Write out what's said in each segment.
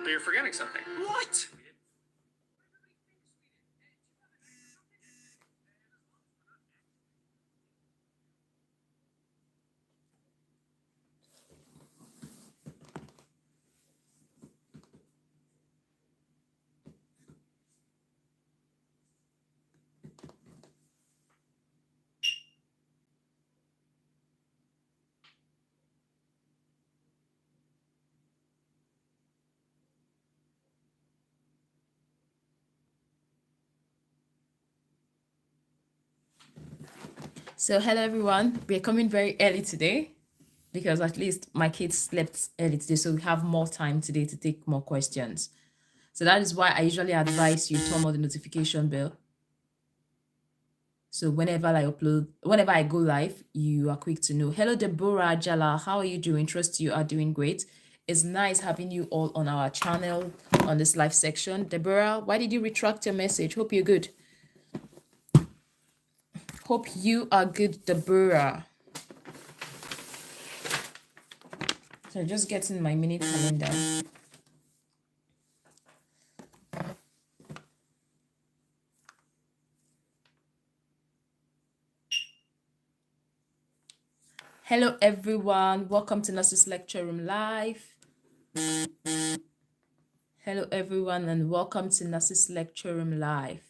But you're forgetting something. What? So hello everyone. We're coming very early today because at least my kids slept early today, so we have more time today to take more questions. So that is why I usually advise you turn on the notification bell. So whenever I go live, you are quick to know. Hello Deborah Jala, how are you doing? Trust you are doing great. It's nice having you all on our channel on this live section. Deborah, why did you retract your message? Hope you're good. Hope you are good, Deborah. So just getting my minute calendar. Hello everyone, welcome to Nurses Lecture Room Live. Hello everyone and welcome to Nurses Lecture Room Live.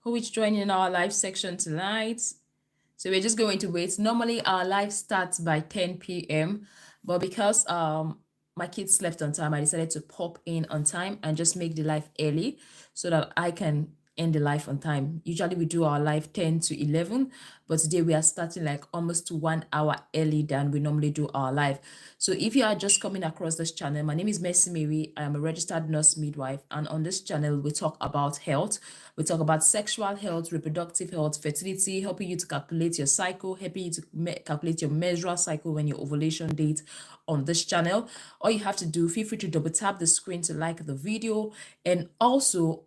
Who is joining our live section tonight? So we're just going to wait. Normally our live starts by 10 p.m. But because my kids slept on time, I decided to pop in on time and just make the live early so that I can end the live on time. Usually we do our live 10 to 11, but today we are starting like almost 1 hour early than we normally do our live. So if you are just coming across this channel, my name is Mercy Mary. I am a registered nurse midwife, and on this channel we talk about health. We talk about sexual health, reproductive health, fertility, helping you to calculate your cycle, helping you to calculate your menstrual cycle when your ovulation date on this channel. All you have to do, feel free to double tap the screen to like the video, and also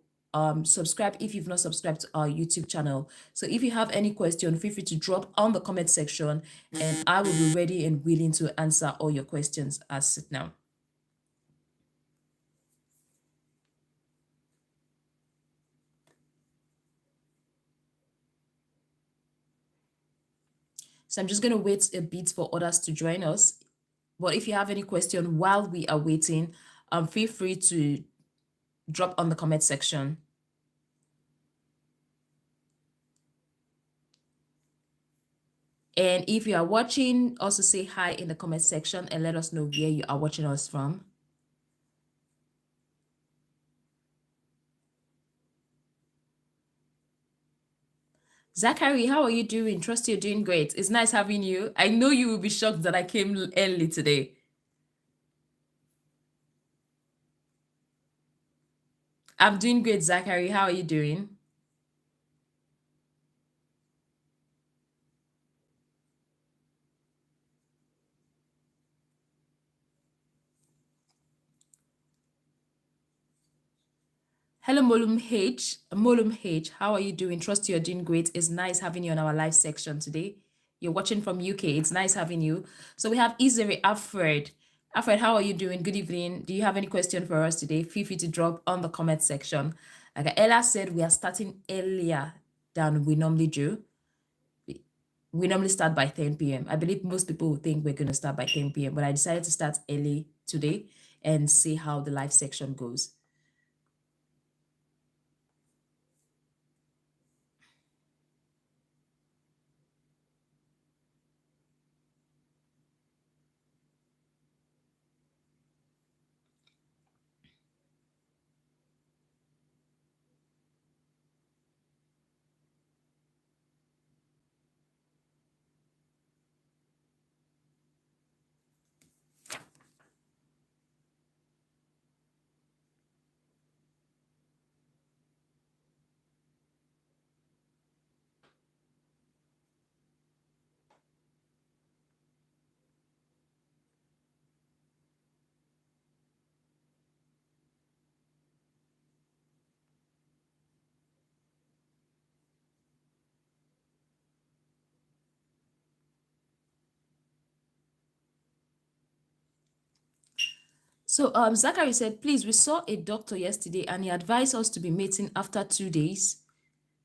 subscribe if you've not subscribed to our YouTube channel. So if you have any question, feel free to drop on the comment section and I will be ready and willing to answer all your questions as it now. So I'm just going to wait a bit for others to join us. But if you have any question while we are waiting, feel free to drop on the comment section. And if you are watching, also say hi in the comment section and let us know where you are watching us from. Zachary, how are you doing? Trust you're doing great. It's nice having you. I know you will be shocked that I came early today. I'm doing great, Zachary. How are you doing? Hello, Molum H. Molum H, how are you doing? Trust you're doing great. It's nice having you on our live section today. You're watching from UK. It's nice having you. So we have Isere Alfred. Alfred, how are you doing? Good evening. Do you have any question for us today? Feel free to drop on the comment section. Like Ella said, we are starting earlier than we normally do. We normally start by 10 p.m. I believe most people would think we're going to start by 10 p.m., but I decided to start early today and see how the live section goes. So Zachary said, please, we saw a doctor yesterday and he advised us to be mating after 2 days.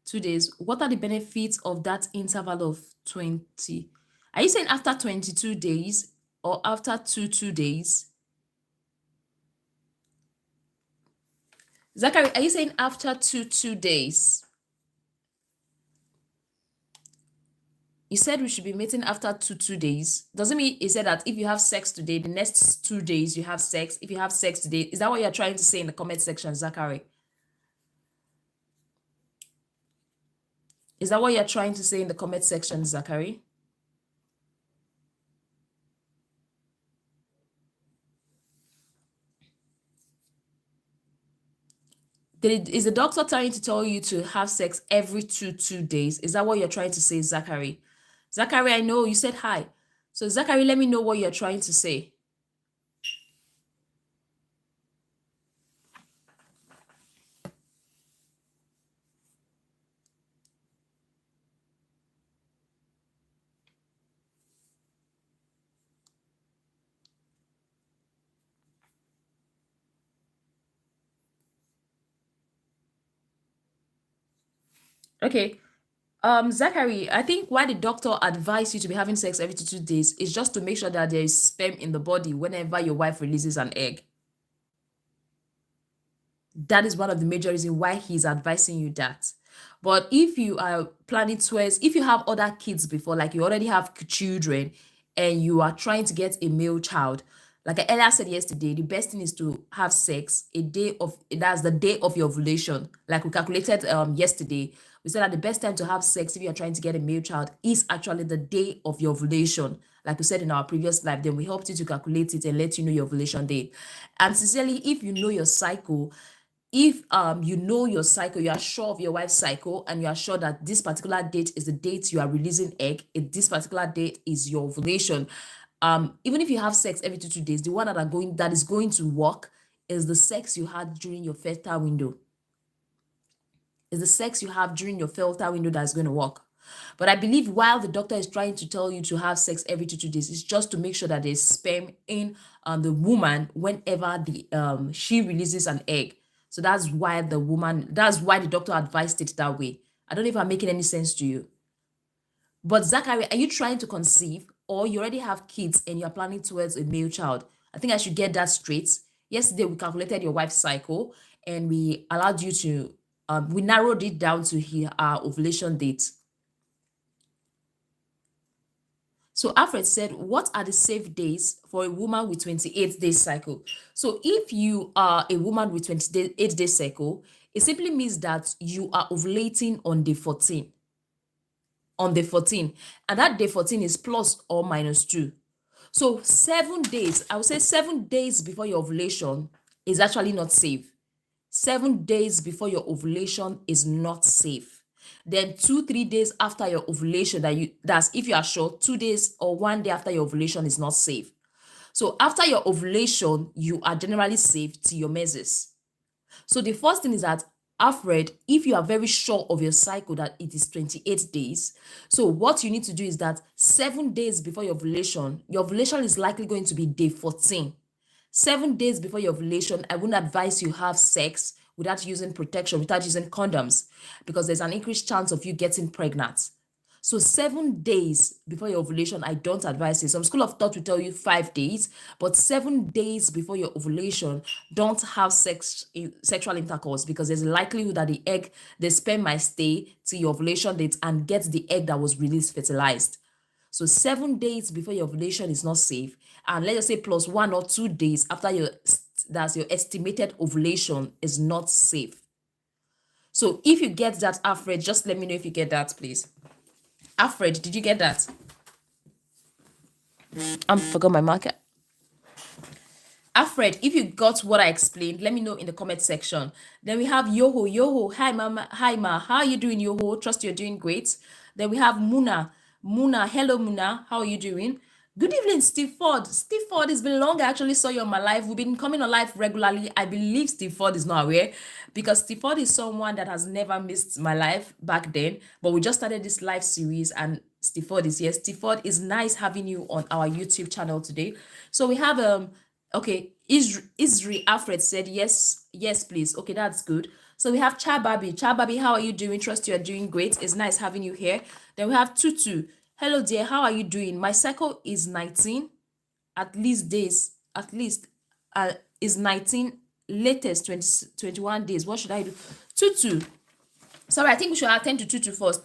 2 days. What are the benefits of that interval of 20? Are you saying after 22 days or after 2 days? Zachary, are you saying after 2 days? You said we should be meeting after 2 days. Doesn't mean he said that if you have sex today, the next 2 days you have sex. If you have sex today, is that what you're trying to say in the comment section, Zachary? Is that what you're trying to say in the comment section, Zachary? Is the doctor trying to tell you to have sex every 2 days? Is that what you're trying to say, Zachary? Zachary, I know you said hi. So Zachary, let me know what you're trying to say. Okay. Zachary, I think why the doctor advised you to be having sex every 2 days is just to make sure that there is sperm in the body whenever your wife releases an egg. That is one of the major reasons why he's advising you that. But if you are planning towards, if you have other kids before, like you already have children and you are trying to get a male child, like I earlier said yesterday, the best thing is to have sex a day of, that's the day of your ovulation. Like we calculated yesterday, we said that the best time to have sex if you're trying to get a male child is actually the day of your ovulation. Like we said in our previous live, then we helped you to calculate it and let you know your ovulation day. And sincerely, if you know your cycle, if you know your cycle, you are sure of your wife's cycle, and you are sure that this particular date is the date you are releasing egg, if this particular date is your ovulation, even if you have sex every 2 days, the one that is going to work is the sex you had during your fertile window. Is the sex you have during your fertile window that is going to work. But I believe while the doctor is trying to tell you to have sex every 2 days, it's just to make sure that there's sperm in the woman whenever she releases an egg. So that's why the doctor advised it that way. I don't know if I'm making any sense to you. But Zachary, are you trying to conceive or you already have kids and you're planning towards a male child? I think I should get that straight. Yesterday, we calculated your wife's cycle and we allowed you to, we narrowed it down to our ovulation date. So Alfred said, what are the safe days for a woman with 28-day cycle? So if you are a woman with 28-day cycle, it simply means that you are ovulating on day 14. On day 14. And that day 14 is plus or minus 2. So 7 days, I would say 7 days before your ovulation is actually not safe. 7 days before your ovulation is not safe. Then 2-3 days after your ovulation, that's if you are sure, 2 days or 1 day after your ovulation is not safe. So after your ovulation, you are generally safe to your menses. So the first thing is that, Alfred, if you are very sure of your cycle that it is 28 days, so what you need to do is that 7 days before your ovulation is likely going to be day 14. 7 days before your ovulation, I wouldn't advise you have sex without using protection, without using condoms, because there's an increased chance of you getting pregnant. So 7 days before your ovulation, I don't advise it. Some school of thought will tell you 5 days, but 7 days before your ovulation, don't have sexual intercourse, because there's a likelihood that the sperm might stay till your ovulation date and get the egg that was released fertilized. So 7 days before your ovulation is not safe, and let's just say plus 1 or 2 days after that's your estimated ovulation is not safe. So if you get that, Alfred, just let me know if you get that, please. Alfred, did you get that? I forgot my marker. Alfred, if you got what I explained, let me know in the comment section. Then we have Yoho. Yoho, hi mama, hi ma. How are you doing, Yoho? Trust you're doing great. Then we have Muna. Muna, hello Muna. How are you doing? Good evening, Steve Ford. Steve Ford, it's been long. I actually saw you on my live. We've been coming on live regularly. I believe Steve Ford is not aware, because Steve Ford is someone that has never missed my live back then. But we just started this live series and Steve Ford is here. Steve Ford, is nice having you on our YouTube channel today. So we have okay, Isri Alfred said yes, yes, please. Okay, that's good. So we have Chababi. Chababi, how are you doing? Trust you are doing great. It's nice having you here. Then we have Tutu. Hello, dear. How are you doing? My cycle is 19. At least days. At least is 19. Latest 21 days. What should I do? Tutu. Sorry, I think we should attend to Tutu first.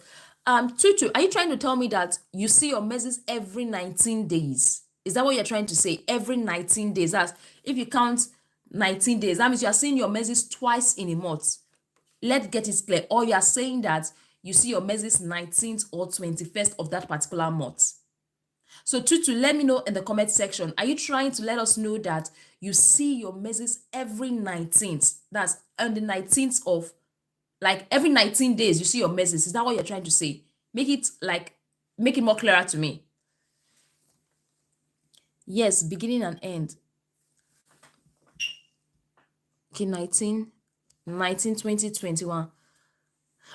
Tutu, are you trying to tell me that you see your menses every 19 days? Is that what you're trying to say? Every 19 days. That's if you count 19 days, that means you are seeing your menses twice in a month. Let's get it clear. Or you are saying that you see your menses 19th or 21st of that particular month. So Tutu, let me know in the comment section. Are you trying to let us know that you see your menses every 19th? That's on the 19th of, like, every 19 days you see your menses. Is that what you're trying to say? Make it more clearer to me. Yes, beginning and end. Okay, 19, 20, 21.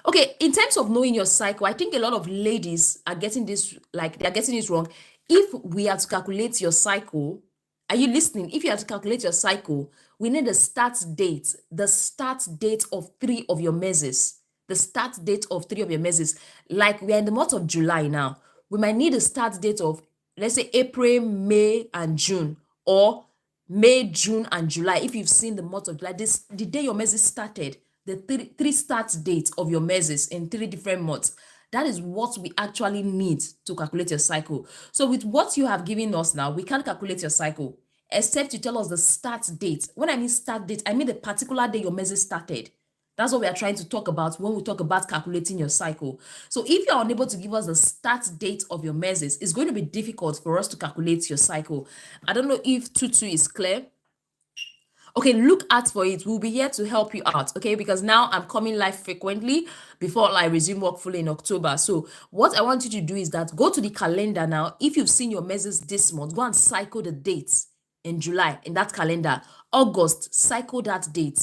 Okay, in terms of knowing your cycle, I think a lot of ladies are getting this, like, they're getting this wrong. If we are to calculate your cycle, are you listening? If you have to calculate your cycle, we need the start date of 3 of your menses. The start date of 3 of your menses. Like, we are in the month of July now. We might need a start date of, let's say, April, May, and June, or May, June, and July. If you've seen the month of July, the day your menses started, the three start dates of your menses in 3 different months. That is what we actually need to calculate your cycle. So with what you have given us now, we can't calculate your cycle except you tell us the start date. When I mean start date, I mean the particular day your menses started. That's what we are trying to talk about when we talk about calculating your cycle. So if you're unable to give us the start date of your menses, it's going to be difficult for us to calculate your cycle. I don't know if Tutu is clear. Okay, look out for it. We'll be here to help you out, okay? Because now I'm coming live frequently before I resume work fully in October. So what I want you to do is that go to the calendar now. If you've seen your menses this month, go and cycle the dates in July in that calendar. August, cycle that date.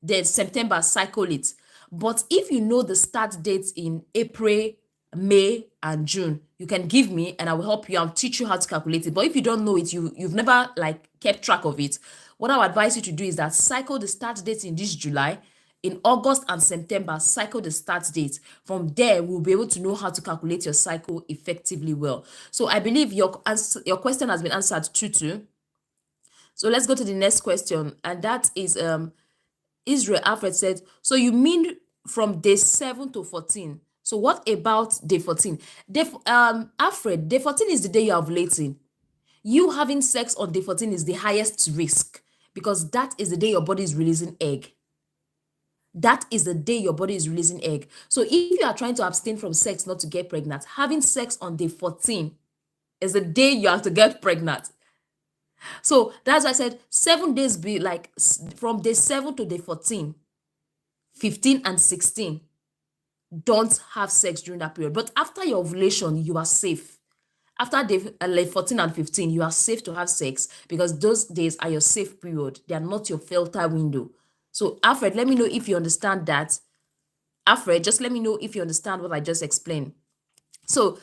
Then September, cycle it. But if you know the start dates in April, May, and June, you can give me and I will help you and teach you how to calculate it. But if you don't know it, you've never like kept track of it, what I would advise you to do is that cycle the start date in this July. In August and September, cycle the start date. From there, we'll be able to know how to calculate your cycle effectively well. So I believe your question has been answered, Tutu. So let's go to the next question. And that is Israel Alfred said, so you mean from day 7 to 14? So what about day 14? Alfred, day 14 is the day you're ovulating. You having sex on day 14 is the highest risk because that is the day your body is releasing egg. That is the day your body is releasing egg. So if you are trying to abstain from sex not to get pregnant, having sex on day 14 is the day you have to get pregnant. So that's why I said 7 days be like from day 7 to day 14, 15 and 16. Don't have sex during that period. But after your ovulation, you are safe. After day 14 and 15, you are safe to have sex because those days are your safe period. They are not your filter window. So Alfred, let me know if you understand that. Alfred, just let me know if you understand what I just explained. So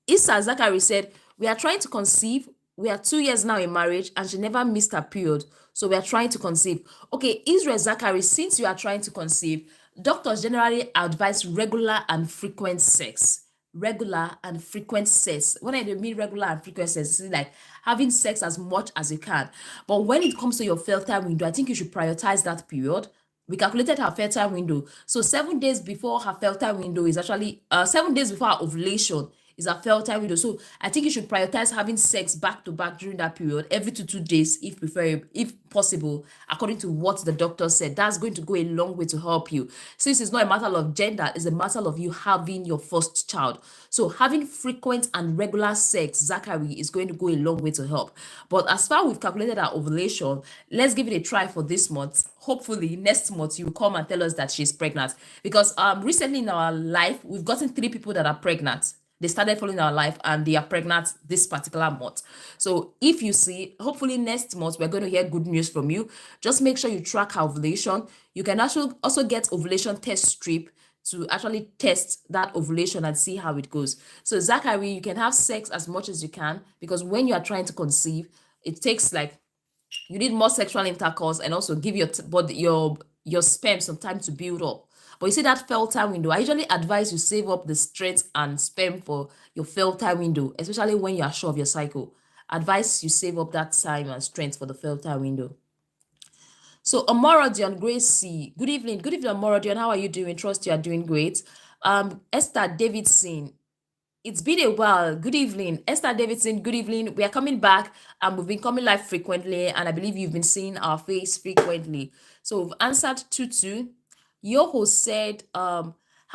Issa Zachary said, we are trying to conceive. We are 2 years now in marriage and she never missed her period. So we are trying to conceive. Okay, Israel Zachary, since you are trying to conceive, doctors generally advise regular and frequent sex. Regular and frequent sex. When I mean regular and frequent sex, it's like having sex as much as you can. But when it comes to your fertile window, I think you should prioritize that period. We calculated her fertile window. So 7 days before her fertile window is actually 7 days before her ovulation is a fertile window. So I think you should prioritize having sex back to back during that period, every 2 days, if preferable, if possible, according to what the doctor said. That's going to go a long way to help you. Since it's not a matter of gender, it's a matter of you having your first child. So having frequent and regular sex, Zachary, is going to go a long way to help. But as far as we've calculated our ovulation, let's give it a try for this month. Hopefully next month you will come and tell us that she's pregnant, because recently in our life we've gotten 3 people that are pregnant. They started following our life and they are pregnant this particular month. So if you see, hopefully next month we're going to hear good news from you. Just make sure you track her ovulation. You can also get ovulation test strip to actually test that ovulation and see how it goes. So Zachary, you can have sex as much as you can, because when you are trying to conceive, it takes like You need more sexual intercourse and also give your body your sperm some time to build up. But you see that fertile window, I usually advise you save up the strength and sperm for your fertile window, especially when you are sure of your cycle. Advise you save up that time and strength for the fertile window. So Omorodion Gracie, good evening. Good evening, Omorodion. How are you doing? Trust you are doing great. Esther Davidson, it's been a while. Good evening. Esther Davidson, good evening. We are coming back and we've been coming live frequently, and I believe you've been seeing our face frequently. So we've answered Tutu. Yoho said, how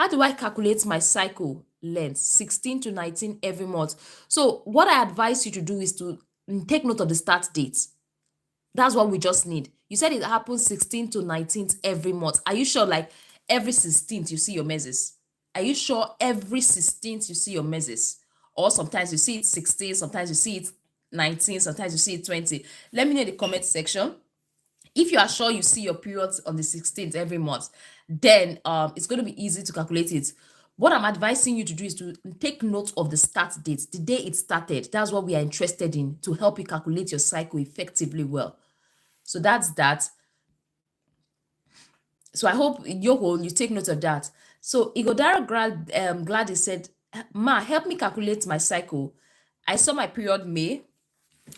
do I calculate my cycle length? 16 to 19 every month. So what I advise you to do is to take note of the start date. That's what we just need. You said it happens 16th to 19th every month. Are you sure like every 16th you see your menses? Are you sure every 16th you see your menses? Or sometimes you see it 16, sometimes you see it 19, sometimes you see it 20. Let me know in the comment section. If you are sure you see your periods on the 16th every month, then it's going to be easy to calculate it. What I'm advising you to do is to take note of the start date, the day it started. That's what we are interested in, to help you calculate your cycle effectively well. So that's that. So I hope, Yoho, you take note of that. So Igodara Gladys said, Ma, help me calculate my cycle. I saw my period May.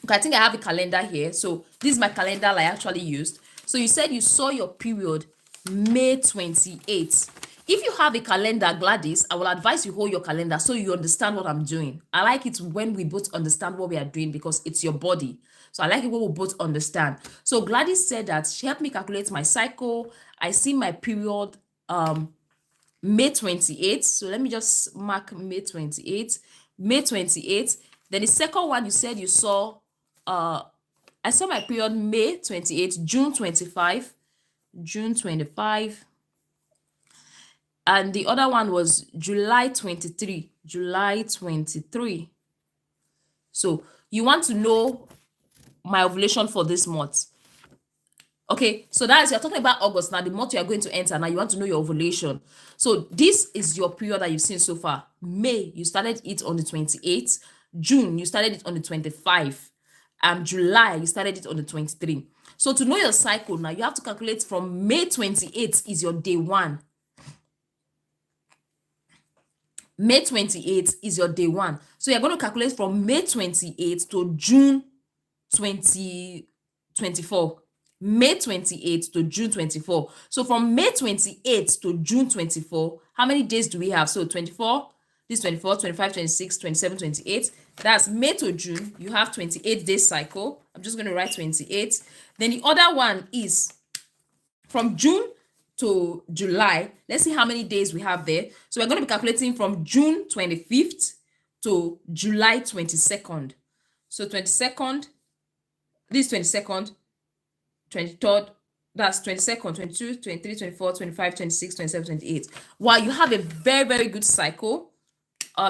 Okay, I think I have a calendar here. So this is my calendar I actually used. So you said you saw your period May 28th. If you have a calendar, Gladys, I will advise you hold your calendar so you understand what I'm doing. I like it when we both understand what we are doing because it's your body. So I like it when we both understand. So Gladys said that she helped me calculate my cycle. I see my period May 28th. So let me just mark May 28th. May 28th. Then the second one you said you saw, I saw my period May 28th, June 25, June 25. And the other one was July 23, July 23. So you want to know my ovulation for this month. Okay, so that is, you're talking about August now, the month you are going to enter. Now you want to know your ovulation. So this is your period that you've seen so far. May, you started it on the 28th. June, you started it on the 25th. And July, you started it on the 23rd. So to know your cycle now, you have to calculate from May 28th is your day one. May 28th is your day one. So you're going to calculate from May 28th to June 2024. May 28th to June 24. So from May 28th to June 24, how many days do we have? So 24, this 24, 25, 26, 27, 28. That's May to June. You have 28 days cycle. I'm just going to write 28. Then the other one is from June to July. Let's see how many days we have there. So we're going to be calculating from June 25th to July 22nd. So 22nd, this 22nd, 23rd, that's 22nd, 22, 23, 24, 25, 26, 27, 28. Wow, you have a very, very good cycle.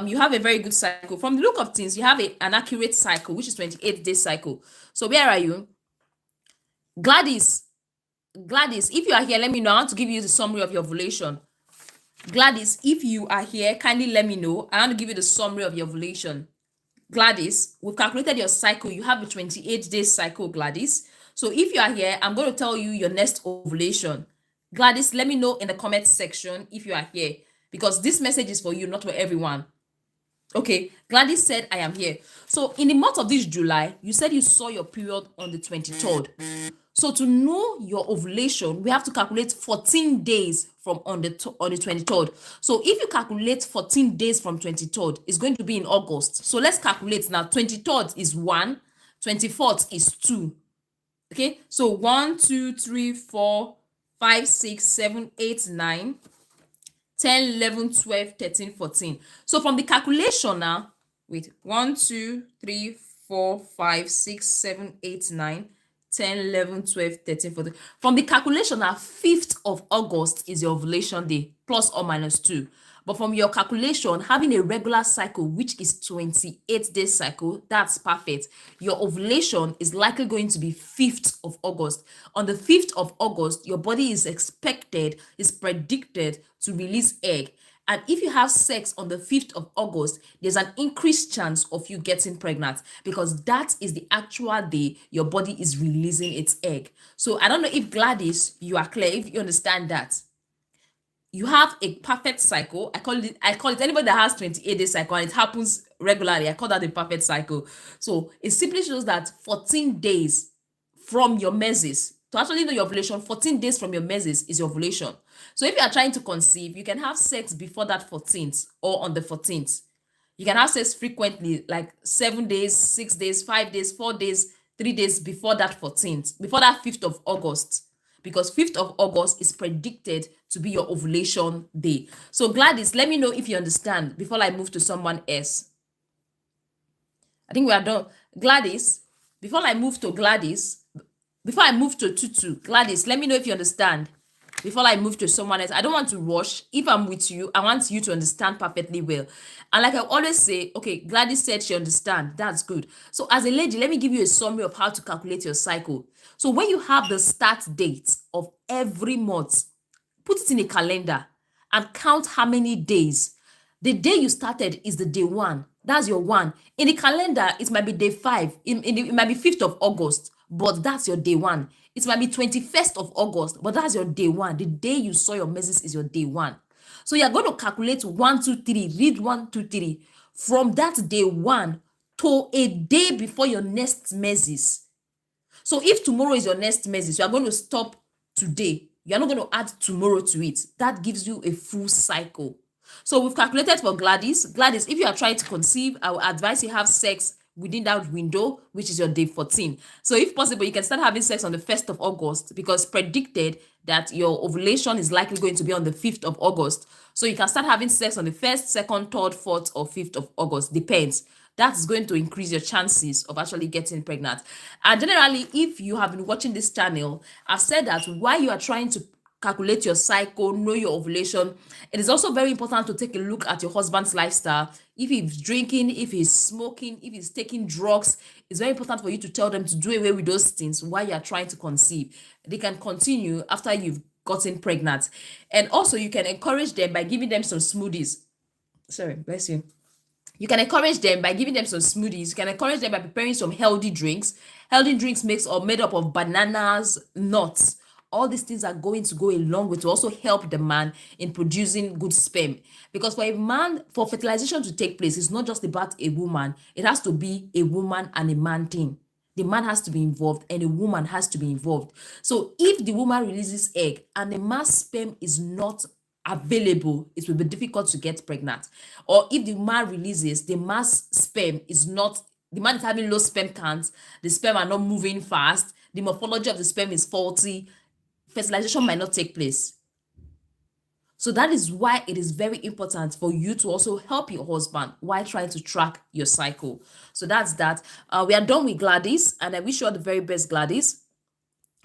You have a very good cycle. From the look of things, you have an accurate cycle, which is 28 day cycle. So where are you? Gladys, if you are here, let me know. I want to give you the summary of your ovulation. Gladys, if you are here, kindly let me know. I want to give you the summary of your ovulation. Gladys, we've calculated your cycle. You have a 28 day cycle, Gladys. So if you are here, I'm going to tell you your next ovulation. Gladys, let me know in the comment section if you are here, because this message is for you, not for everyone. Okay, Gladys said, I am here. So in the month of this July, you said you saw your period on the 23rd. So to know your ovulation, we have to calculate 14 days from on the 23rd. So if you calculate 14 days from 23rd, it's going to be in August. So let's calculate now. 23rd is 1, 24th is 2. Okay, so 1, 2, 3, 4, 5, 6, 7, 8, 9, 10, 11, 12, 13, 14. So from the calculation now, wait, 1, 2, 3, 4, 5, 6, 7, 8, 9, 10, 11, 12, 13, 14. From the calculation now, 5th of August is your ovulation day, plus or minus 2. But from your calculation, having a regular cycle, which is 28 days cycle, that's perfect. Your ovulation is likely going to be 5th of August. On the 5th of August, your body is predicted to release egg. And if you have sex on the 5th of August, there's an increased chance of you getting pregnant because that is the actual day your body is releasing its egg. So I don't know if Gladys, you are clear, if you understand that. You have a perfect cycle. I call it anybody that has 28 days cycle and it happens regularly. I call that a perfect cycle. So it simply shows that 14 days from your menses, to actually know your ovulation, 14 days from your menses is your ovulation. So if you are trying to conceive, you can have sex before that 14th or on the 14th. You can have sex frequently, like 7 days, 6 days, 5 days, 4 days, 3 days before that 14th, before that 5th of August, because 5th of August is predicted to be your ovulation day. So Gladys, let me know if you understand before I move to someone else. I think we are done. Gladys, before I move to Tutu, Gladys, let me know if you understand before I move to someone else. I don't want to rush. If I'm with you, I want you to understand perfectly well. And like I always say, okay, Gladys said she understands. That's good. So as a lady, let me give you a summary of how to calculate your cycle. So when you have the start date of every month, put it in a calendar and count how many days. The day you started is the day 1. That's your 1. In the calendar, it might be day 5. It might be 5th of August, but that's your day 1. It might be 21st of August, but that's your day 1. The day you saw your menses is your day 1. So you're going to calculate 1, 2, 3, read 1, 2, 3 from that day 1 to a day before your next menses. So if tomorrow is your next menses, you are going to stop today. You are not going to add tomorrow to it. That gives you a full cycle. So we've calculated for Gladys. Gladys, if you are trying to conceive, I will advise you have sex within that window, which is your day 14. So if possible, you can start having sex on the 1st of August because predicted that your ovulation is likely going to be on the 5th of August. So you can start having sex on the 1st, 2nd, 3rd, 4th, or 5th of August. Depends. That's going to increase your chances of actually getting pregnant. And generally, if you have been watching this channel, I've said that while you are trying to calculate your cycle, know your ovulation, it is also very important to take a look at your husband's lifestyle. If he's drinking, if he's smoking, if he's taking drugs, it's very important for you to tell them to do away with those things while you are trying to conceive. They can continue after you've gotten pregnant. And also, you can encourage them by giving them some smoothies. Sorry, bless you. You can encourage them by giving them some smoothies. You can encourage them by preparing some healthy drinks. Healthy drinks made up of bananas, nuts. All these things are going to go a long way to also help the man in producing good sperm. Because for a man, for fertilization to take place, it's not just about a woman. It has to be a woman and a man thing. The man has to be involved and a woman has to be involved. So if the woman releases egg and the man's sperm is not available, it will be difficult to get pregnant. Or if the man releases, the man's sperm is not, the man is having low sperm counts, the sperm are not moving fast, the morphology of the sperm is faulty, fertilization might not take place. So that is why it is very important for you to also help your husband while trying to track your cycle. So that's that. We are done with Gladys, and I wish you all the very best, Gladys.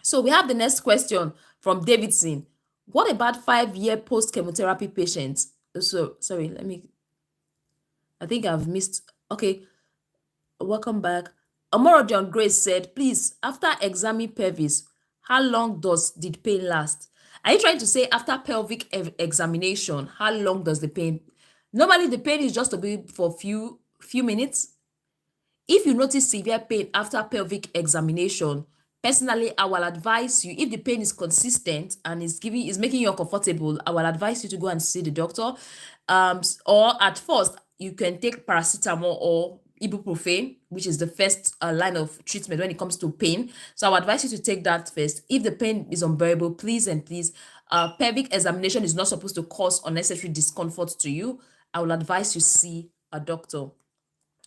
So we have the next question from Davidson. What about 5-year post-chemotherapy patients? So, sorry, I think I've missed. Okay, welcome back. Amoro John Grace said, please, after examining pelvis, how long did pain last? Are you trying to say after pelvic examination, how long does the pain? Normally, the pain is just to be for few minutes. If you notice severe pain after pelvic examination, personally, I will advise you, if the pain is consistent and is making you uncomfortable, I will advise you to go and see the doctor. Or at first, you can take paracetamol or ibuprofen, which is the first line of treatment when it comes to pain. So I would advise you to take that first. If the pain is unbearable, please and please, pelvic examination is not supposed to cause unnecessary discomfort to you. I will advise you see a doctor.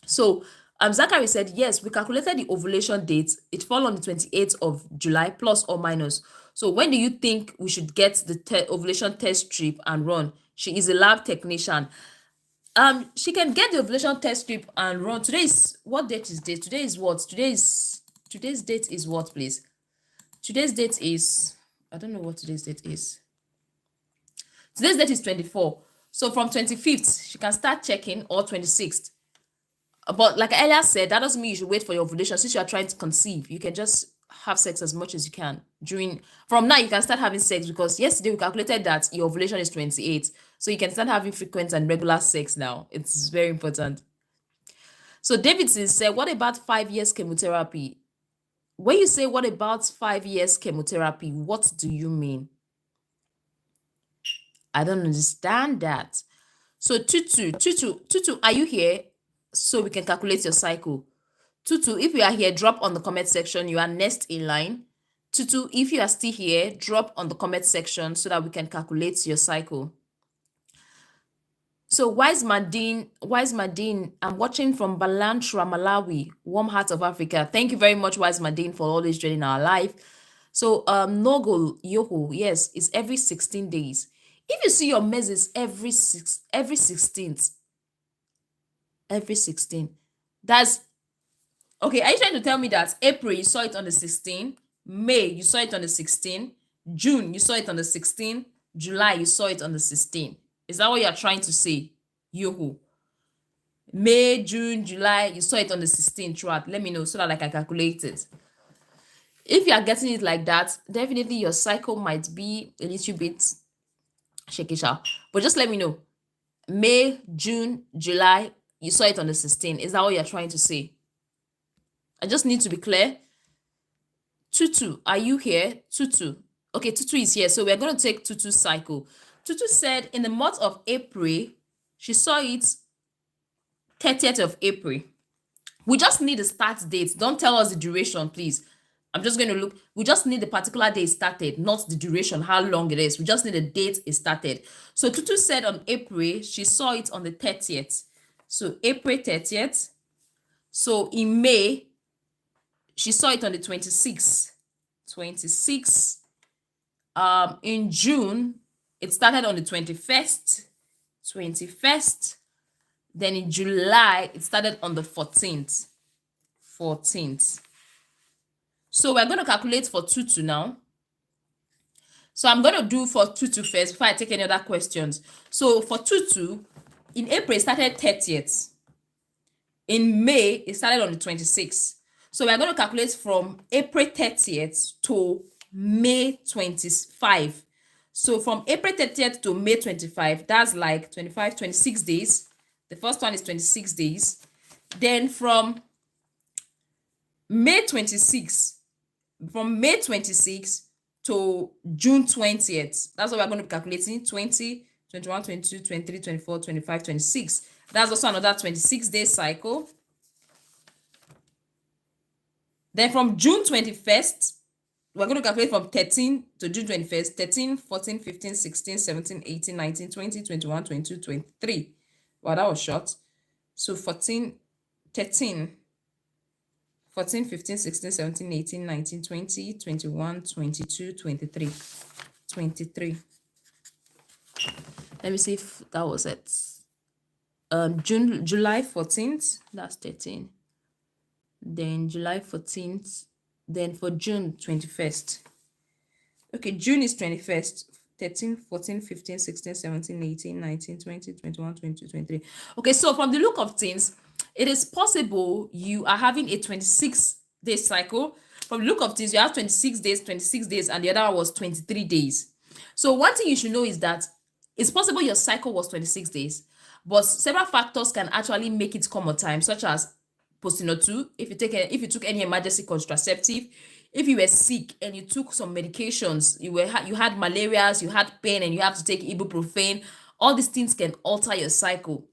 So Zachary said, yes, we calculated the ovulation date. It fell on the 28th of July, plus or minus. So when do you think we should get the ovulation test strip and run? She is a lab technician. She can get the ovulation test strip and run. Today is, what date is this? Today is what? Today's date is what, please? Today's date is, I don't know what today's date is. Today's date is 24. So from 25th, she can start checking, or 26th. But like I earlier said, that doesn't mean you should wait for your ovulation. Since you are trying to conceive, you can just have sex as much as you can. From now, you can start having sex, because yesterday we calculated that your ovulation is 28. So you can start having frequent and regular sex now. It's very important. So Davidson said, what about 5 years chemotherapy? When you say what about 5 years chemotherapy, what do you mean? I don't understand that. So Tutu, are you here? So we can calculate your cycle. Tutu, if you are here, drop on the comment section. You are next in line. Tutu, if you are still here, drop on the comment section so that we can calculate your cycle. So Wise Madine, I'm watching from Balantra, Malawi, warm heart of Africa. Thank you very much, Wise Madine, for always joining our live. So Nogol Yoho, yes, it's every 16 days. If you see your measures every 16th, every 16, that's okay. Are you trying to tell me that April you saw it on the 16th, May you saw it on the 16th, June you saw it on the 16th, July you saw it on the 16th? Is that what you're trying to say? Yoho. May, June, July, you saw it on the 16th throughout. Let me know so that I can calculate it. If you are getting it like that, definitely your cycle might be a little bit shaky. But just let me know. May, June, July, you saw it on the 16th. Is that what you're trying to say? I just need to be clear. Tutu, are you here? Tutu. Okay, Tutu is here. So we're going to take Tutu's cycle. Tutu said in the month of April, she saw it 30th of April. We just need the start date. Don't tell us the duration, please. I'm just going to look. We just need the particular day it started, not the duration, how long it is. We just need the date it started. So Tutu said on April, she saw it on the 30th. So April 30th. So in May, she saw it on the 26th. 26th. In June, it started on the 21st. 21st. Then in July, it started on the 14th. 14th. So we're going to calculate for Tutu now. So I'm going to do for Tutu first before I take any other questions. So for Tutu, in April, it started 30th. In May, it started on the 26th. So we're going to calculate from April 30th to May 25. So from April 30th to May 25, that's like 25, 26 days. The first one is 26 days. Then from May 26 to June 20th, that's what we're going to be calculating. 20, 21, 22, 23, 24, 25, 26. That's also another 26-day cycle. Then from June 21st, we're going to calculate from 13 to June 21st, 13, 14, 15, 16, 17, 18, 19, 20, 21, 22, 23. Wow, that was short. So 14, 13, 14, 15, 16, 17, 18, 19, 20, 21, 22, 23. 23. Let me see if that was it. July 14th, that's 13. Then July 14th, then for June 21st. Okay, June is 21st. 13, 14, 15, 16, 17, 18, 19, 20, 21, 22, 23. Okay, so from the look of things, it is possible you are having a 26-day cycle. From the look of things, you have 26 days, and the other was 23 days. So one thing you should know is that it's possible your cycle was 26 days, but several factors can actually make it come on time, such as postnatal, if you took any emergency contraceptive, if you were sick and you took some medications, you had malaria, you had pain, and you have to take ibuprofen. All these things can alter your cycle.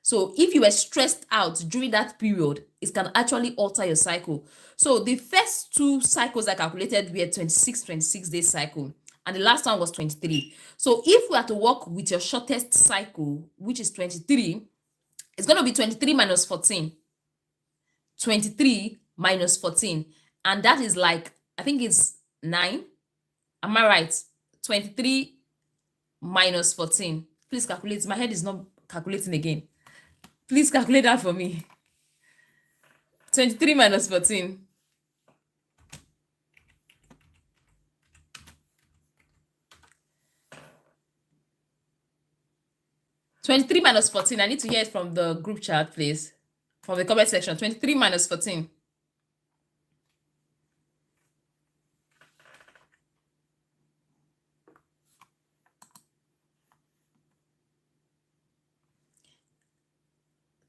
So if you were stressed out during that period, it can actually alter your cycle. So the first two cycles I calculated were 26-day cycle, and the last one was 23. So if we are to work with your shortest cycle, which is 23, it's going to be 23 minus 14. 23 minus 14, and that is like, I think it's 9. Am I right? 23 minus 14. Please calculate. My head is not calculating again. Please calculate that for me. 23 minus 14. (23 minus 14). I need to hear it from the group chat, please. From the comment section. 23 minus 14.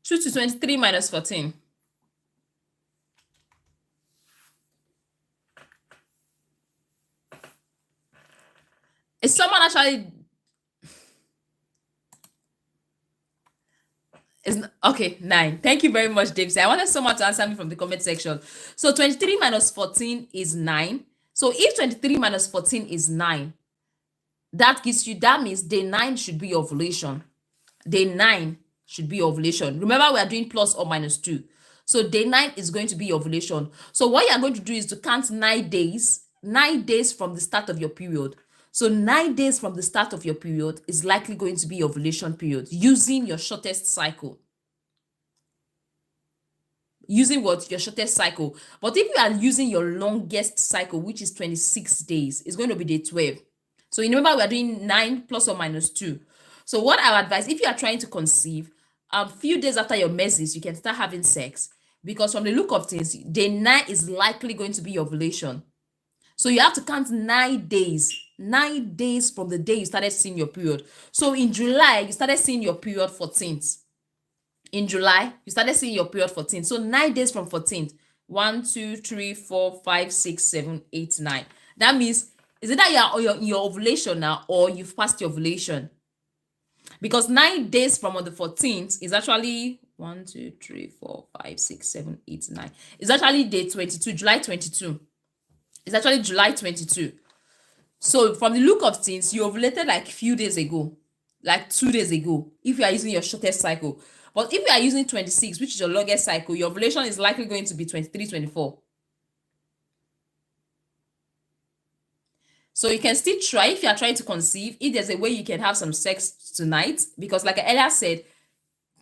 2 to 23 minus 14. Is someone actually... Okay, 9. Thank you very much, Dave. I wanted someone to answer me from the comment section. So 23 minus 14 is 9. So if 23 minus 14 is 9, that means day 9 should be ovulation. Day 9 should be ovulation. Remember, we are doing plus or minus 2. So day 9 is going to be ovulation. So what you are going to do is to count 9 days from the start of your period. So 9 days from the start of your period is likely going to be ovulation period using your shortest cycle. Using what? Your shortest cycle. But if you are using your longest cycle, which is 26 days, it's going to be day 12. So you remember we are doing 9 plus or minus 2. So what I would advise, if you are trying to conceive, a few days after your menses, you can start having sex, because from the look of things, day 9 is likely going to be ovulation. So you have to count 9 days. 9 days from the day you started seeing your period. So in July, you started seeing your period 14th. In July, you started seeing your period 14th. So 9 days from 14th. 1, 2, 3, 4, 5, 6, 7, 8, 9. That means, is it that you are in your ovulation now, or you've passed your ovulation? Because 9 days from on the 14th is actually 1, 2, 3, 4, 5, 6, 7, 8, 9. It's actually day 22, July 22. It's actually July 22. So from the look of things, you ovulated like a few days ago, like 2 days ago, if you are using your shortest cycle. But if you are using 26, which is your longest cycle, your ovulation is likely going to be 23, 24. So you can still try if you are trying to conceive, if there's a way you can have some sex tonight, because like I earlier said,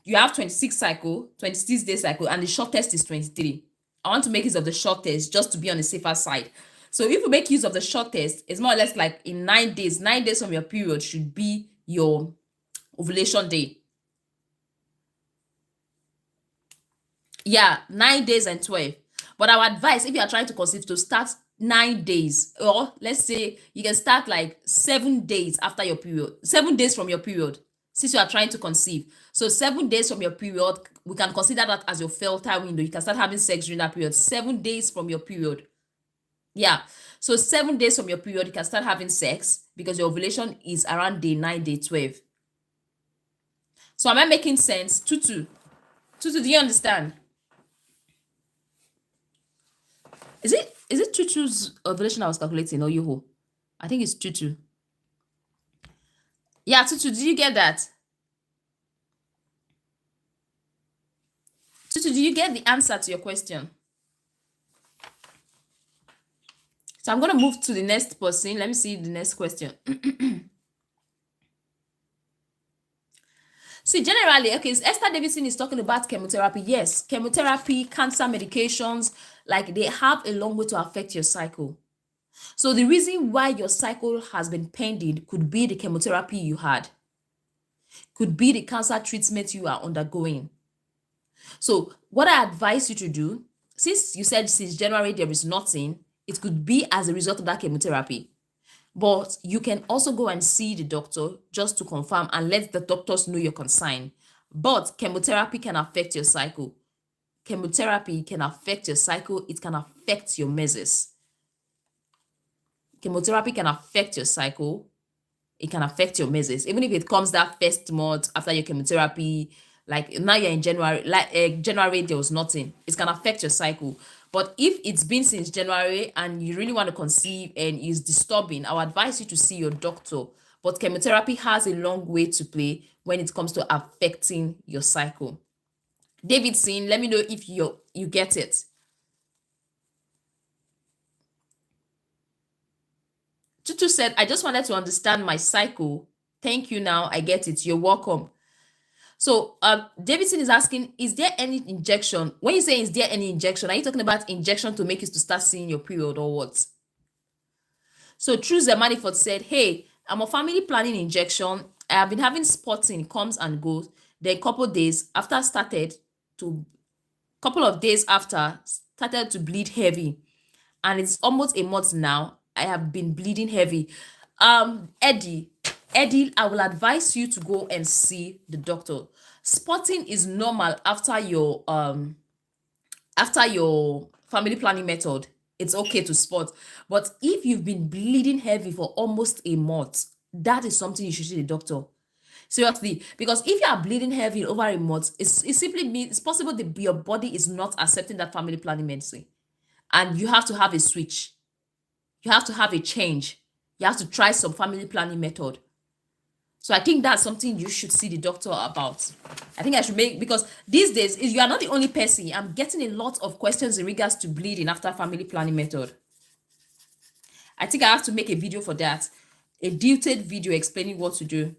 you have 26 cycle, 26 day cycle, and the shortest is 23. I want to make use of the shortest just to be on the safer side. So if you make use of the shortest, it's more or less like in 9 days. 9 days from your period should be your ovulation day. Yeah, 9 days and 12. But I would advise, if you are trying to conceive, to start 9 days, or let's say you can start like 7 days after your period, 7 days from your period, since you are trying to conceive. So 7 days from your period, we can consider that as your fertile window. You can start having sex during that period. 7 days from your period. Yeah. So 7 days from your period, you can start having sex, because your ovulation is around day 9, day 12. So am I making sense? Tutu, do you understand? Is it Tutu's ovulation I was calculating, or Yoho? I think it's Tutu. Yeah, Tutu, do you get that? Tutu, do you get the answer to your question? So I'm going to move to the next person. Let me see the next question. See, generally, okay, so Esther Davidson is talking about chemotherapy. Yes, chemotherapy, cancer medications, like they have a long way to affect your cycle. So the reason why your cycle has been pending could be the chemotherapy you had, could be the cancer treatment you are undergoing. So what I advise you to do, since you said since January there is nothing, it could be as a result of that chemotherapy. But you can also go and see the doctor just to confirm and let the doctors know your concern. But chemotherapy can affect your cycle. Chemotherapy can affect your cycle. It can affect your menses. Chemotherapy can affect your cycle. It can affect your menses. Even if it comes that first month after your chemotherapy, like now you're in January, like January there was nothing, it can affect your cycle. But if it's been since January and you really want to conceive and it's disturbing, I would advise you to see your doctor. But chemotherapy has a long way to play when it comes to affecting your cycle. Davidson, let me know if you get it. Tutu said, I just wanted to understand my cycle. Thank you, now I get it. You're welcome. So Davidson is asking, is there any injection? When you say is there any injection, are you talking about injection to make you to start seeing your period or what? So True Zemanifort said, hey, I'm a family planning injection. I have been having spotting, comes and goes. Then couple of days after started to bleed heavy. And it's almost a month now. I have been bleeding heavy. Eddie, I will advise you to go and see the doctor. Spotting is normal after your family planning method. It's okay to spot. But if you've been bleeding heavy for almost a month, that is something you should see the doctor. Seriously, because if you are bleeding heavy over a month, it simply means it's possible that your body is not accepting that family planning medicine. And you have to have a switch. You have to have a change. You have to try some family planning method. So I think that's something you should see the doctor about. I think I should make, because these days you are not the only person. I'm getting a lot of questions in regards to bleeding after family planning method. I think I have to make a video for that, a detailed video explaining what to do.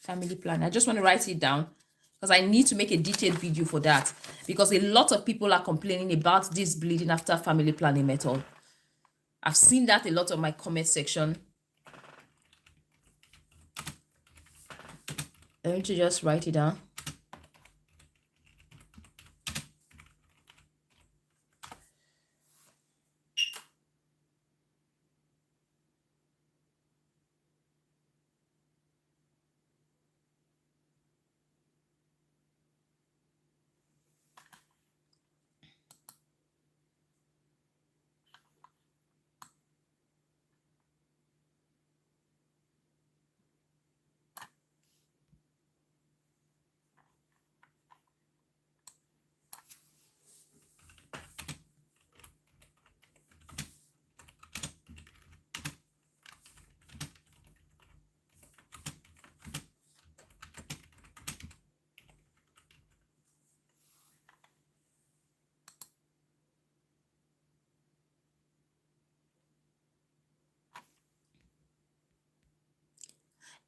Family planning. I just want to write it down because I need to make a detailed video for that, because a lot of people are complaining about this bleeding after family planning method. I've seen that a lot of my comment section. I need to just write it down.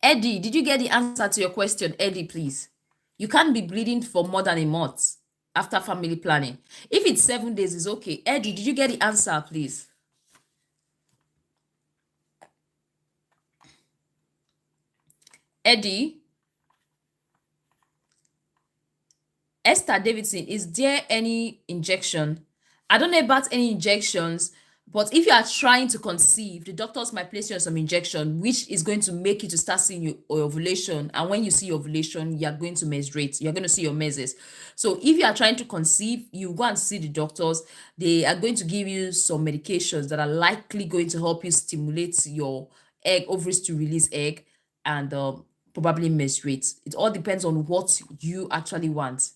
Eddie, did you get the answer to your question? Eddie, please. You can't be bleeding for more than a month after family planning. If it's 7 days, it's okay. Eddie, did you get the answer, please? Eddie? Esther Davidson, is there any injection? I don't know about any injections, but if you are trying to conceive, the doctors might place you on some injection, which is going to make you to start seeing your ovulation. And when you see your ovulation, you are going to menstruate. You're going to see your menses. So if you are trying to conceive, you go and see the doctors. They are going to give you some medications that are likely going to help you stimulate your ovaries to release egg and probably menstruate. It all depends on what you actually want.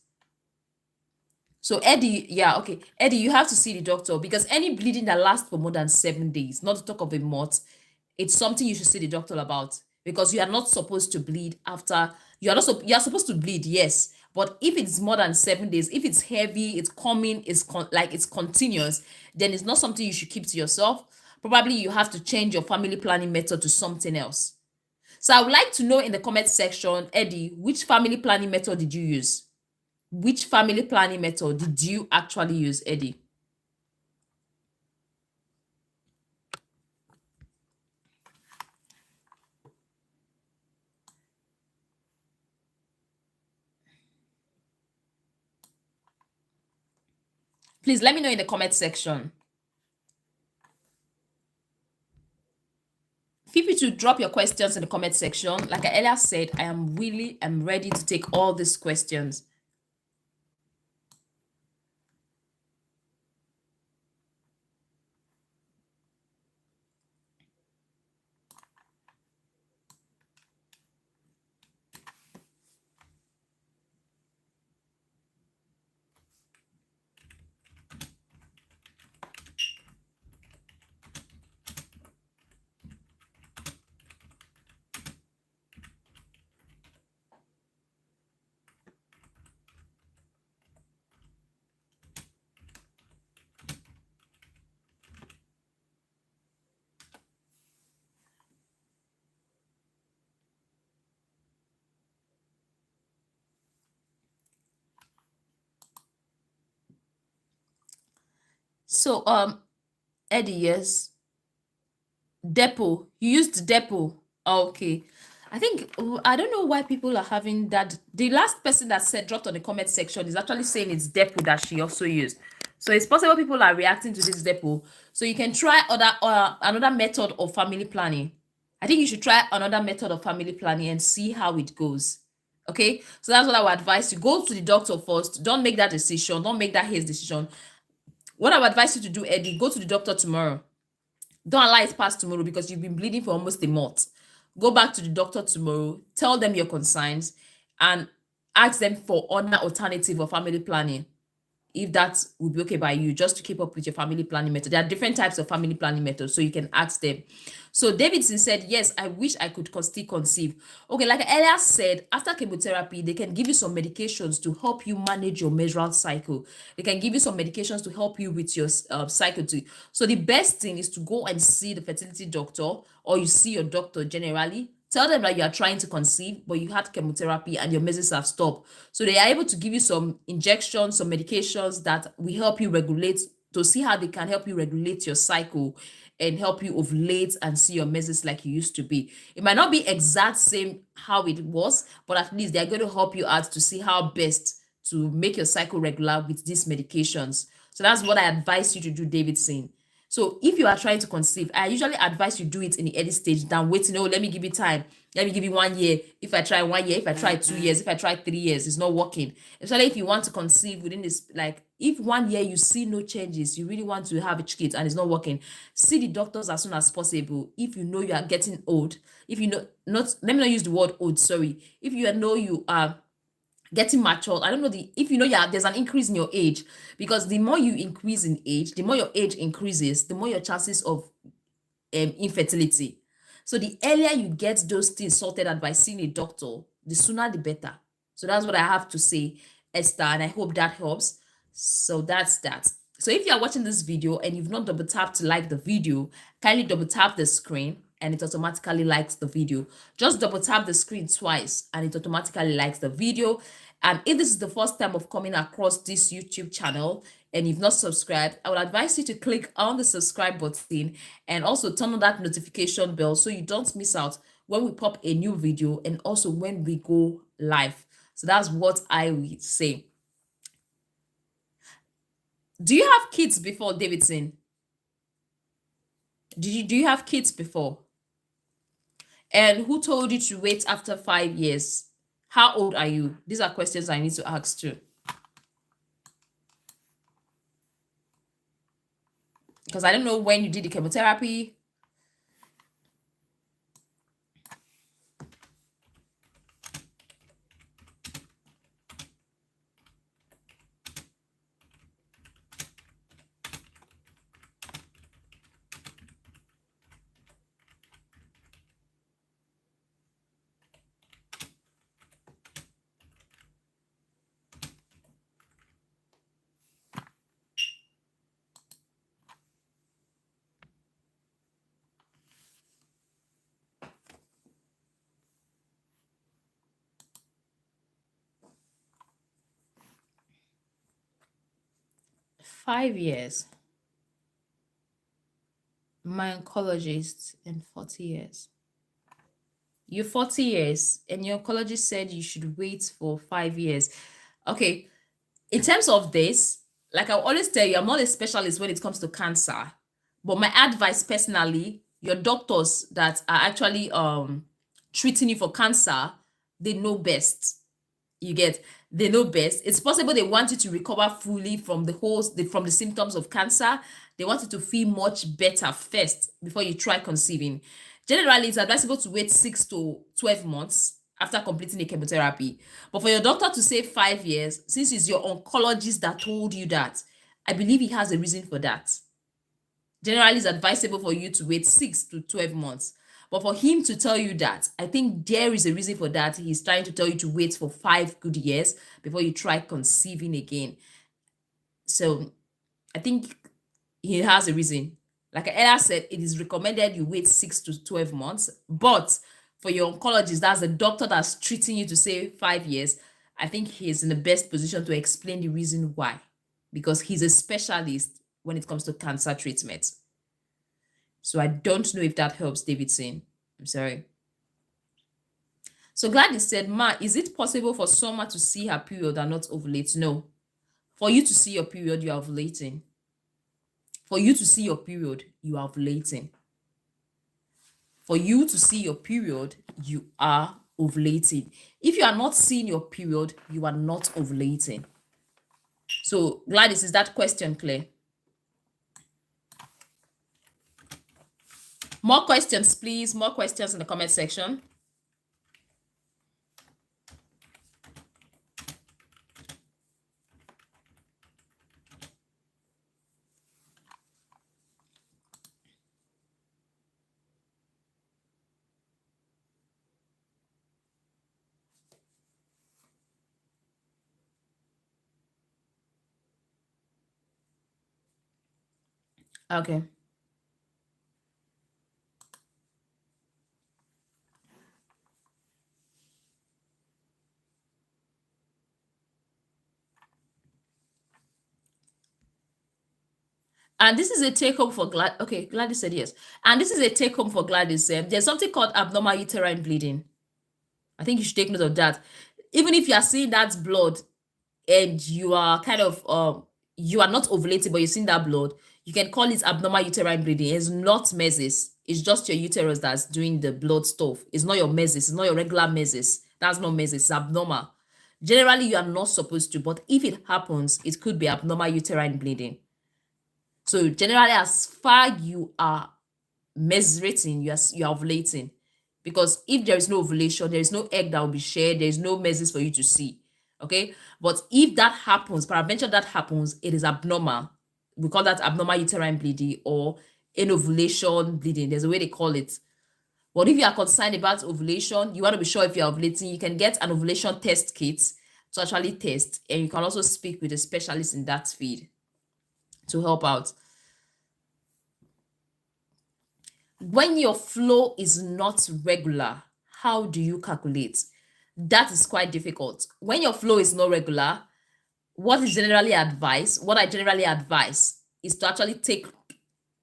So Eddie, yeah, okay. Eddie, you have to see the doctor, because any bleeding that lasts for more than 7 days, not to talk of a month, it's something you should see the doctor about, because you are not supposed to bleed after. You are supposed to bleed, yes, but if it's more than 7 days, if it's heavy, it's coming, it's continuous, then it's not something you should keep to yourself. Probably you have to change your family planning method to something else. So I would like to know in the comment section, Eddie, which family planning method did you use? Which family planning method did you actually use, Eddie? Please let me know in the comment section. Feel free to drop your questions in the comment section. Like I earlier said, I am ready to take all these questions. So, Eddie, yes. Depot. You used depot. Okay. I think I don't know why people are having that. The last person that said dropped on the comment section is actually saying it's depot that she also used. So it's possible people are reacting to this depot. So you can try another method of family planning. I think you should try another method of family planning and see how it goes. Okay, so that's what I would advise you. Go to the doctor first. Don't make that decision. Don't make that hasty decision. What I would advise you to do, Eddie, go to the doctor tomorrow. Don't allow it past tomorrow because you've been bleeding for almost a month. Go back to the doctor tomorrow, tell them your concerns, and ask them for other alternative or family planning, if that would be okay by you, just to keep up with your family planning method. There are different types of family planning methods, so you can ask them. So Davidson said, yes, I wish I could still conceive. Okay, like I earlier said, after chemotherapy, they can give you some medications to help you manage your menstrual cycle. They can give you some medications to help you with your cycle too. So the best thing is to go and see the fertility doctor, or you see your doctor generally. Tell them that you are trying to conceive, but you had chemotherapy and your menses have stopped. So they are able to give you some injections, some medications that will help you regulate, to see how they can help you regulate your cycle and help you ovulate and see your menses like you used to be. It might not be exact same how it was, but at least they're going to help you out to see how best to make your cycle regular with these medications. So that's what I advise you to do, Davidson. So if you are trying to conceive, I usually advise you do it in the early stage than waiting. Oh, let me give you time. Let me give you 1 year. If I try 1 year, if I try 2 years, if I try 3 years, it's not working. Especially if you want to conceive within this, like if 1 year you see no changes, you really want to have a kid and it's not working, see the doctors as soon as possible. If you know you are getting old, if you know, not, let me not use the word old, sorry. If you know you are getting mature, I don't know, if you know, yeah, there's an increase in your age, because the more you increase in age, the more your age increases, the more your chances of infertility. So the earlier you get those things sorted out by seeing a doctor, the sooner the better. So that's what I have to say, Esther, and I hope that helps. So that's that. So if you are watching this video and you've not double tapped to like the video, kindly double tap the screen and it automatically likes the video. Just double tap the screen twice and it automatically likes the video. And if this is the first time of coming across this YouTube channel and you've not subscribed, I would advise you to click on the subscribe button and also turn on that notification bell so you don't miss out when we pop a new video and also when we go live. So that's what I would say. Do you have kids before, Davidson? Do you have kids before? And who told you to wait after 5 years? How old are you? These are questions I need to ask too. Because I don't know when you did the chemotherapy. Five years. My oncologist in 40 years. You're 40 years and your oncologist said you should wait for 5 years. Okay, in terms of this, like I always tell you, I'm not a specialist when it comes to cancer, but my advice personally, your doctors that are actually treating you for cancer, they know best. You get, they know best. It's possible they want you to recover fully from from the symptoms of cancer. They want you to feel much better first before you try conceiving. Generally, it's advisable to wait 6 to 12 months after completing the chemotherapy. But for your doctor to say 5 years, since it's your oncologist that told you that, I believe he has a reason for that. Generally, it's advisable for you to wait 6 to 12 months. But for him to tell you that, I think there is a reason for that. He's trying to tell you to wait for 5 good years before you try conceiving again. So I think he has a reason. Like I said, it is recommended you wait 6 to 12 months. But for your oncologist, that's the doctor that's treating you, to say 5 years. I think he's in the best position to explain the reason why, because he's a specialist when it comes to cancer treatment. So I don't know if that helps, Davidson. I'm sorry. So Gladys said, Ma, is it possible for someone to see her period and not ovulate? No. For you to see your period, you are ovulating. For you to see your period, you are ovulating. For you to see your period, you are ovulating. If you are not seeing your period, you are not ovulating. So Gladys, is that question clear? More questions, please. More questions in the comment section. Okay. And this is a take home for Glad. Okay, Gladys said yes. And this is a take home for Gladys. There's something called abnormal uterine bleeding. I think you should take note of that. Even if you are seeing that blood and you are kind of you are not ovulating, but you're seeing that blood, you can call it abnormal uterine bleeding. It's not mesis. It's just your uterus that's doing the blood stuff. It's not your mesis. It's not your regular mesis. That's not mesis. It's abnormal. Generally, you are not supposed to, but if it happens, it could be abnormal uterine bleeding. So generally, as far you are menstruating, you are ovulating. Because if there is no ovulation, there is no egg that will be shared, there is no mesis for you to see. Okay. But if that happens, peradventure that happens, it is abnormal. We call that abnormal uterine bleeding or anovulation bleeding. There's a way they call it. But if you are concerned about ovulation, you want to be sure if you're ovulating, you can get an ovulation test kit to actually test. And you can also speak with a specialist in that field to help out. When your flow is not regular, how do you calculate? That is quite difficult. When your flow is not regular, what I generally advise is to actually take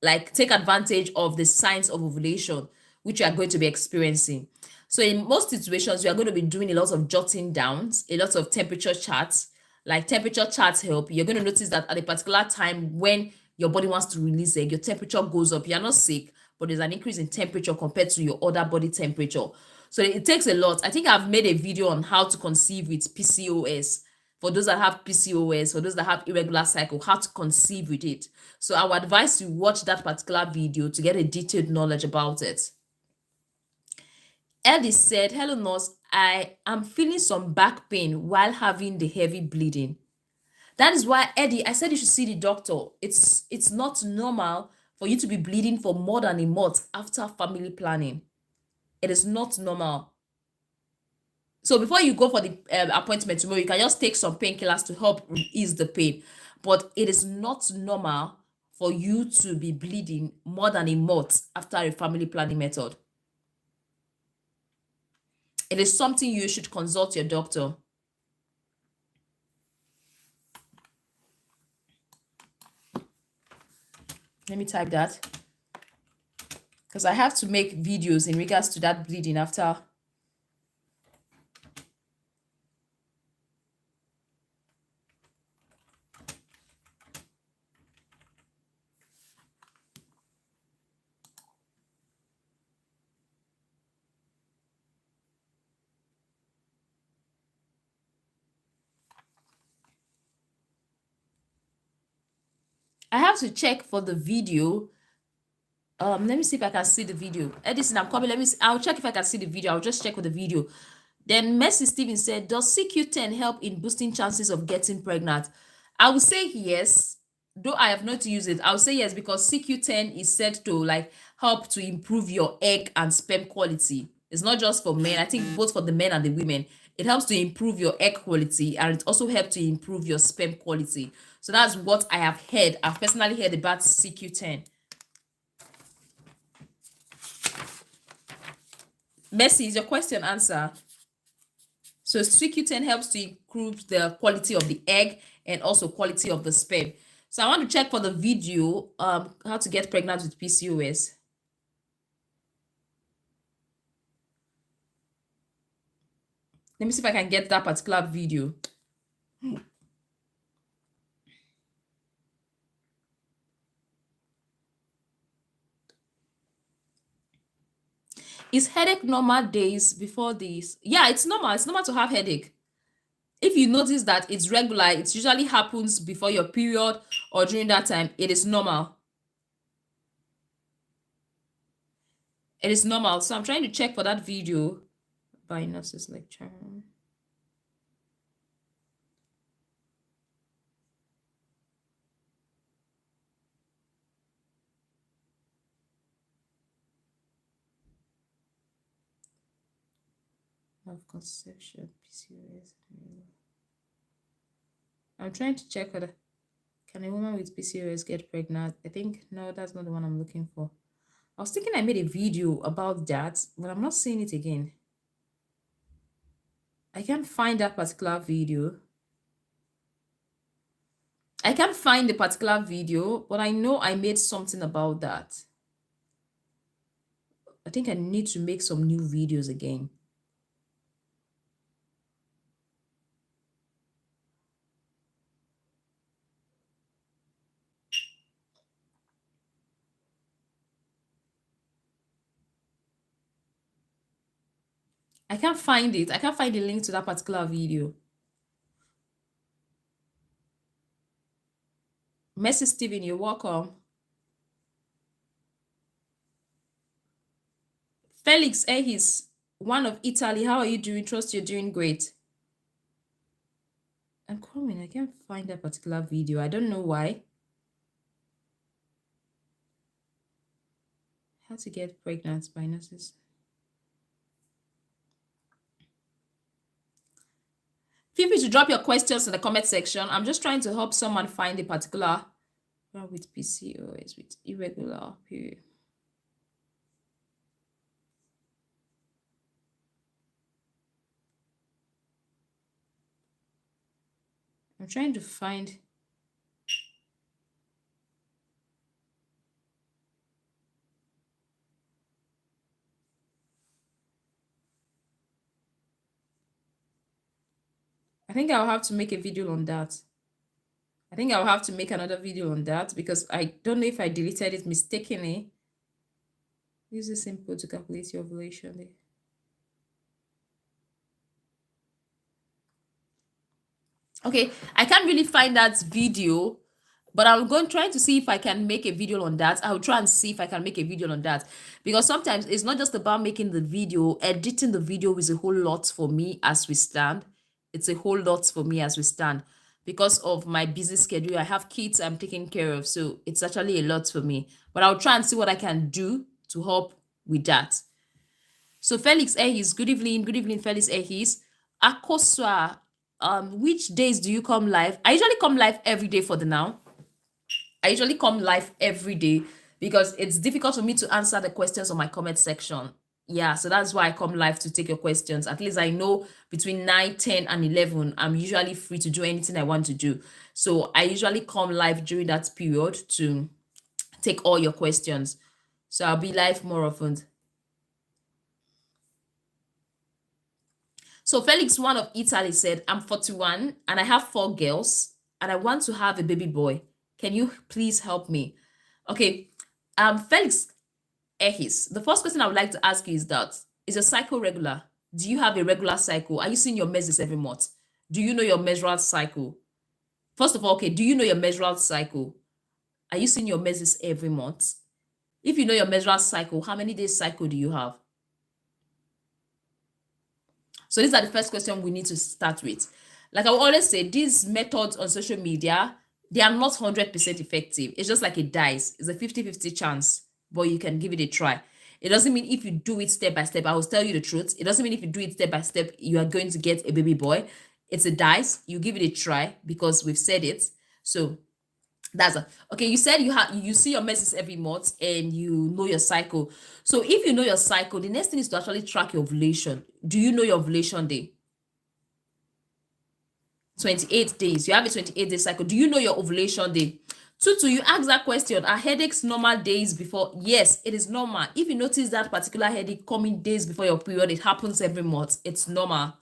advantage of the signs of ovulation which you are going to be experiencing. So in most situations, you are going to be doing a lot of jotting downs, a lot of temperature charts. Like temperature charts help. You're going to notice that at a particular time when your body wants to release egg, your temperature goes up. You're not sick, but there's an increase in temperature compared to your other body temperature. So it takes a lot. I think I've made a video on how to conceive with PCOS. For those that have PCOS, for those that have irregular cycle, how to conceive with it. So I would advise you watch that particular video to get a detailed knowledge about it. Eddie said, hello nurse, I am feeling some back pain while having the heavy bleeding. That is why, Eddie, I said you should see the doctor. It's not normal for you to be bleeding for more than a month after family planning. It is not normal. So before you go for the appointment tomorrow, you can just take some painkillers to help ease the pain. But it is not normal for you to be bleeding more than a month after a family planning method. It is something you should consult your doctor. Let me type that. Because I have to make videos in regards to that bleeding after. I have to check for the video. Let me see if I can see the video. Edison, I'm coming. Let me see. I'll check if I can see the video. I'll just check with the video. Then Mercy Steven said, does CQ10 help in boosting chances of getting pregnant? I would say yes, though I have not used it. I would say yes because CQ10 is said to help to improve your egg and sperm quality. It's not just for men. I think both for the men and the women. It helps to improve your egg quality and it also helps to improve your sperm quality. So that's what I have heard. I've personally heard about CQ10. Mercy, is your question answered? So CQ10 helps to improve the quality of the egg and also quality of the sperm. So I want to check for the video, how to get pregnant with PCOS. Let me see if I can get that particular video. Is headache normal days before this? Yeah, it's normal. It's normal to have headache. If you notice that it's regular, it usually happens before your period or during that time, it is normal. It is normal. So I'm trying to check for that video by nurses lecture. Of conception, PCOS. I'm trying to check whether can a woman with PCOS get pregnant. I think no, that's not the one I'm looking for. I was thinking I made a video about that, but I'm not seeing it again. I can't find that particular video. I can't find the particular video, but I know I made something about that. I think I need to make some new videos again. I can't find it. I can't find the link to that particular video. Messi Steven, you're welcome. Felix Ehis, one of Italy. How are you doing? Trust you're doing great. I'm coming. I can't find that particular video. I don't know why. How to get pregnant by nurses. Feel free to drop your questions in the comment section. I'm just trying to help someone find a particular with PCOS with irregular period. I'm trying to find. I think I'll have to make a video on that. I think I'll have to make another video on that because I don't know if I deleted it mistakenly. Use this input to calculate your ovulation day. Okay, I can't really find that video, but I'm going trying to see if I can make a video on that. I'll try and see if I can make a video on that because sometimes it's not just about making the video. Editing the video is a whole lot for me as we stand. It's a whole lot for me as we stand because of my busy schedule. I have kids I'm taking care of, so it's actually a lot for me. But I'll try and see what I can do to help with that. So Felix Ehis, good evening, Felix Ehis. Akoswa, which days do you come live? I usually come live every day for the now. I usually come live every day because it's difficult for me to answer the questions on my comment section. Yeah, so that's why I come live to take your questions. At least I know between 9, 10, and 11, I'm usually free to do anything I want to do. So I usually come live during that period to take all your questions. So I'll be live more often. So Felix, one of Italy, said, I'm 41 and I have 4 girls and I want to have a baby boy. Can you please help me? Okay, Felix Ehis, the first question I would like to ask you is that, is your cycle regular? Do you have a regular cycle? Are you seeing your menses every month? Do you know your menstrual cycle? First of all, okay, do you know your menstrual cycle? Are you seeing your menses every month? If you know your menstrual cycle, how many days cycle do you have? So these are the first question we need to start with. Like I always say, these methods on social media, they are not 100% effective. It's just like a dice. It's a 50-50 chance, but you can give it a try. It doesn't mean if you do it step by step, I will tell you the truth. It doesn't mean if you do it step by step, you are going to get a baby boy. It's a dice. You give it a try because we've said it. So that's okay. You said you see your menses every month and you know your cycle. So if you know your cycle, the next thing is to actually track your ovulation. Do you know your ovulation day? 28 days. You have a 28-day cycle. Do you know your ovulation day? Tutu, you asked that question. Are headaches normal days before? Yes, it is normal. If you notice that particular headache coming days before your period, it happens every month. It's normal.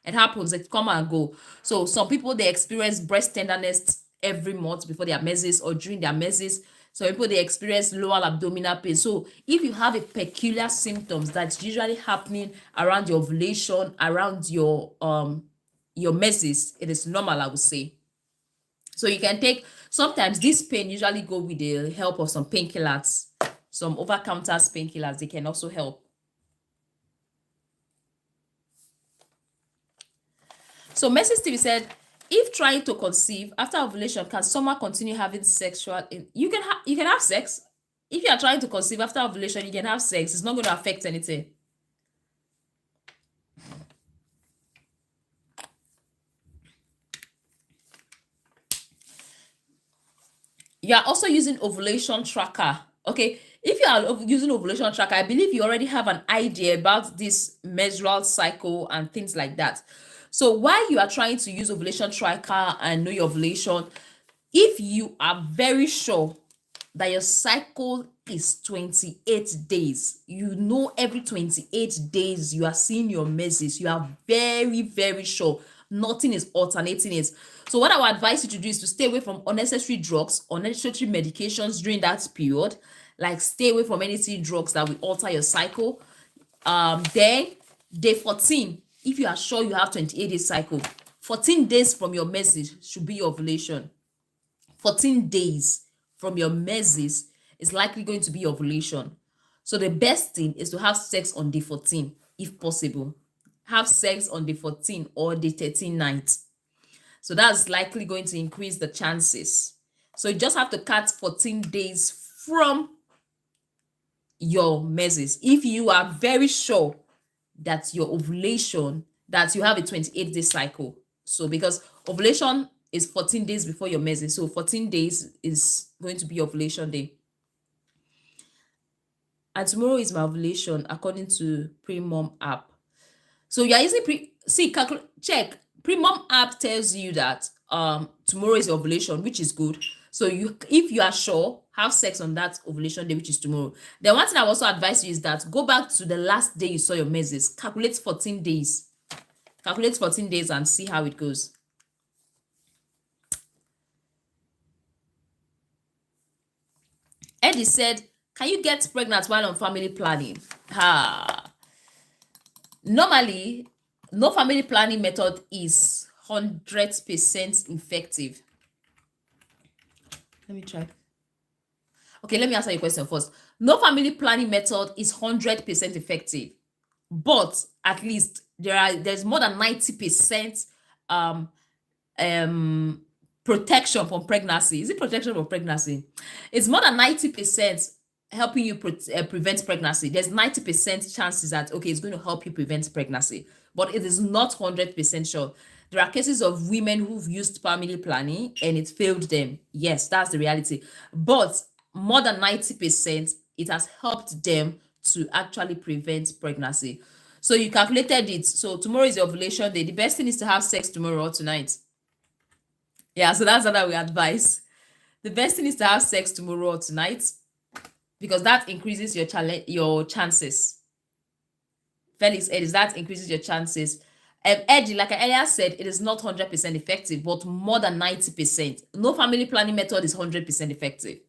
It happens. It come and go. So some people, they experience breast tenderness every month before their menses or during their menses. So people, they experience lower abdominal pain. So if you have a peculiar symptoms that's usually happening around your ovulation, around your menses, it is normal, I would say. So you can take, sometimes this pain usually go with the help of some painkillers, some over-counter painkillers. They can also help. So Message TV said, if trying to conceive after ovulation, can someone continue having sexual? You can have sex. If you are trying to conceive after ovulation, you can have sex. It's not going to affect anything. You are also using ovulation tracker. Okay, if you are using ovulation tracker, I believe you already have an idea about this menstrual cycle and things like that. So while you are trying to use ovulation tracker and know your ovulation, if you are very sure that your cycle is 28 days, you know every 28 days you are seeing your menses, you are very, very sure nothing is alternating it. So what I would advise you to do is to stay away from unnecessary drugs, unnecessary medications during that period. Like stay away from anything drugs that will alter your cycle. Then day 14, if you are sure you have 28 days cycle, 14 days from your menses should be your ovulation. 14 days from your menses is likely going to be ovulation. So the best thing is to have sex on day 14 if possible. Have sex on day 14 or day 13 night. So that's likely going to increase the chances. So you just have to cut 14 days from your menses. If you are very sure that your ovulation, that you have a 28-day cycle. So because ovulation is 14 days before your menses, so 14 days is going to be ovulation day. And tomorrow is my ovulation according to Pre-Mom app. So you're using check. Pre-Mom app tells you that tomorrow is ovulation, which is good. So if you are sure, have sex on that ovulation day, which is tomorrow. Then one thing I also advise you is that go back to the last day you saw your menses. Calculate 14 days. Calculate 14 days and see how it goes. Eddie said, can you get pregnant while on family planning? Normally, no family planning method is 100% effective. Let me try. Okay, let me answer your question first. No family planning method is 100% effective, but at least there's more than 90% protection from pregnancy. Is it protection from pregnancy? It's more than 90% helping you prevent pregnancy. There's 90% chances that, okay, it's going to help you prevent pregnancy, but it is not 100% sure. There are cases of women who've used family planning and it failed them. Yes, that's the reality. But more than 90%, it has helped them to actually prevent pregnancy. So you calculated it. So tomorrow is your ovulation day. The best thing is to have sex tomorrow or tonight. Yeah, so that's what we advise. The best thing is to have sex tomorrow or tonight because that increases your chances. Felix Edis, that increases your chances. Eddie, like I earlier said, it is not 100% effective, but more than 90%. No family planning method is 100% effective,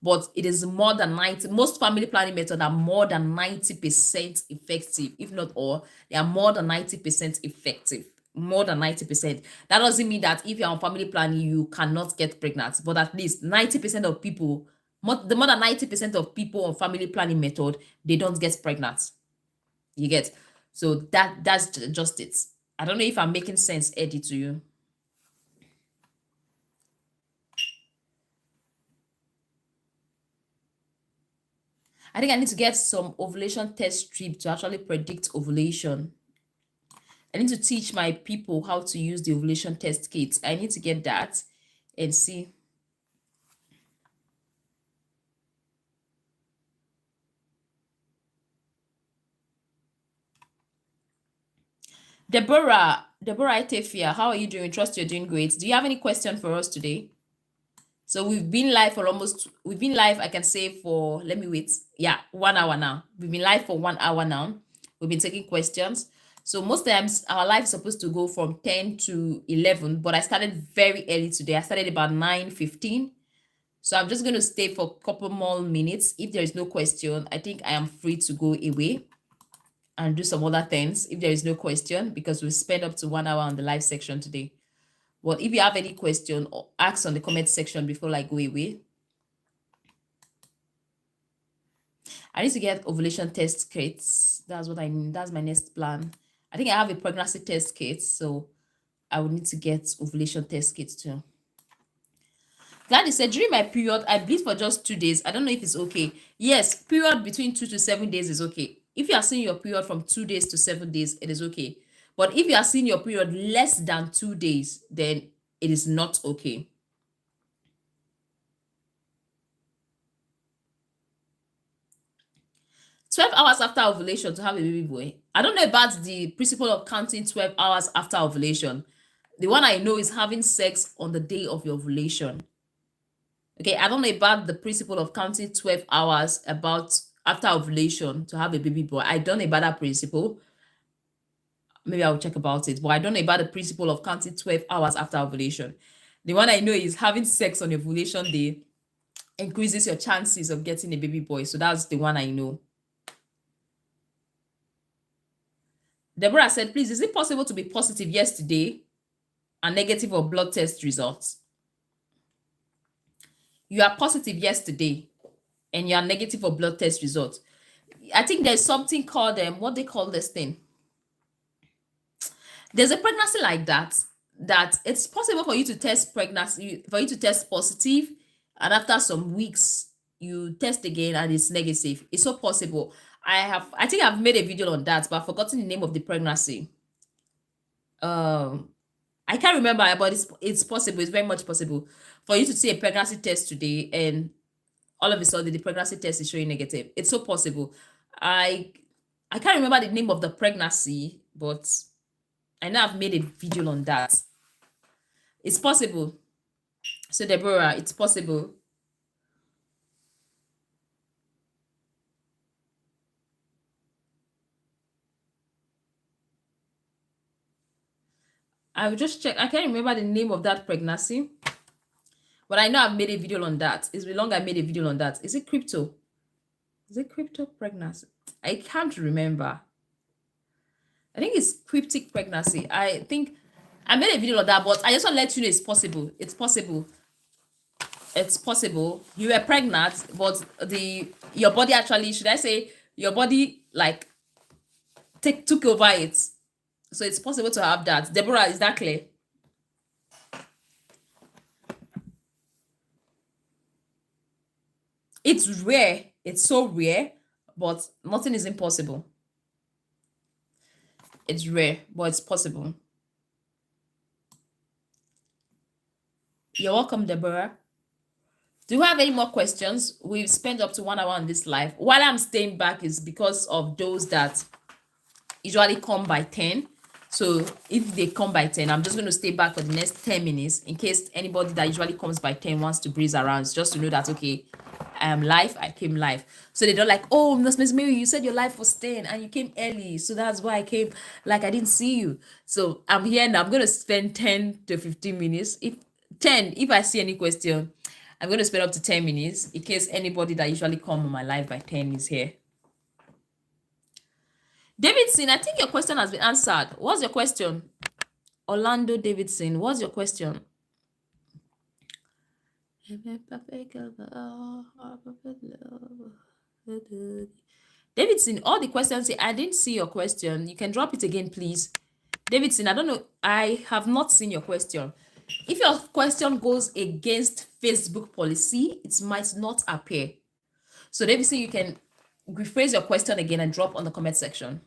but it is more than 90. Most family planning methods are more than 90% effective. If not all, they are more than 90% effective. More than 90%. That doesn't mean that if you're on family planning, you cannot get pregnant, but at least 90% of people, more than 90% of people on family planning method, they don't get pregnant. You get? So that's just it. I don't know if I'm making sense, Eddie, to you. I think I need to get some ovulation test strip to actually predict ovulation. I need to teach my people how to use the ovulation test kit. I need to get that and see. Deborah Itefia, how are you doing? Trust you're doing great. Do you have any question for us today? So we've been live, I can say for, let me wait. Yeah, 1 hour now. We've been live for 1 hour now. We've been taking questions. So most times our live is supposed to go from 10 to 11, but I started very early today. I started about 9:15. So I'm just going to stay for a couple more minutes. If there is no question, I think I am free to go away and do some other things if there is no question, because we spent up to 1 hour on the live section today. But if you have any question, or ask on the comment section before I go away. I need to get ovulation test kits. That's what I need. That's my next plan. I think I have a pregnancy test kit, so I will need to get ovulation test kits too. Gladys said, during my period, I bleed for just 2 days. I don't know if it's okay. Yes, period between 2 to 7 days is okay. If you are seeing your period from 2 days to 7 days, it is okay. But if you are seeing your period less than 2 days, then it is not okay. "12 hours after ovulation to have a baby boy." I don't know about the principle of counting 12 hours after ovulation. The one I know is having sex on the day of your ovulation. Okay, I don't know about the principle of counting 12 hours about after ovulation to have a baby boy. I don't know about that principle. Maybe I'll check about it, but I don't know about the principle of counting 12 hours after ovulation. The one I know is having sex on ovulation day increases your chances of getting a baby boy. So that's the one I know. Deborah said, please, is it possible to be positive yesterday and negative of blood test results? You are positive yesterday and you are negative of blood test results. I think there's something called what they call this thing. There's a pregnancy like that it's possible for you to test pregnancy, for you to test positive, and after some weeks you test again and it's negative. It's so possible. I think I've made a video on that, but I've forgotten the name of the pregnancy. I can't remember, but it's possible. It's very much possible for you to see a pregnancy test today and all of a sudden the pregnancy test is showing negative. It's so possible. I can't remember the name of the pregnancy, but I know I've made a video on that. It's possible. So Deborah, it's possible. I will just check. I can't remember the name of that pregnancy, but I know I've made a video on that. It's been long I made a video on that. Is it crypto? Is it crypto pregnancy? I can't remember. I think it's cryptic pregnancy. I think I made a video on that, but I just want to let you know it's possible. It's possible. It's possible. You were pregnant, but your body actually, should I say, your body like took over it. So it's possible to have that. Deborah, is that clear? It's rare. It's so rare, but nothing is impossible. It's rare, but it's possible. You're welcome, Deborah. Do you have any more questions? We've spent up to 1 hour on this live. While I'm staying back is because of those that usually come by 10. So if they come by 10, I'm just going to stay back for the next 10 minutes in case anybody that usually comes by 10 wants to breeze around, just to know that, okay, I am live, I came live. So they don't like, oh, Miss Mary, you said your live was 10 and you came early. So that's why I came, like I didn't see you. So I'm here now. I'm going to spend 10 to 15 minutes. If I see any question, I'm going to spend up to 10 minutes in case anybody that usually come on my live by 10 is here. Davidson, I think your question has been answered. What's your question? Orlando Davidson, what's your question? Davidson, all the questions, I didn't see your question. You can drop it again, please. Davidson, I don't know. I have not seen your question. If your question goes against Facebook policy, it might not appear. So Davidson, you can rephrase your question again and drop on the comment section.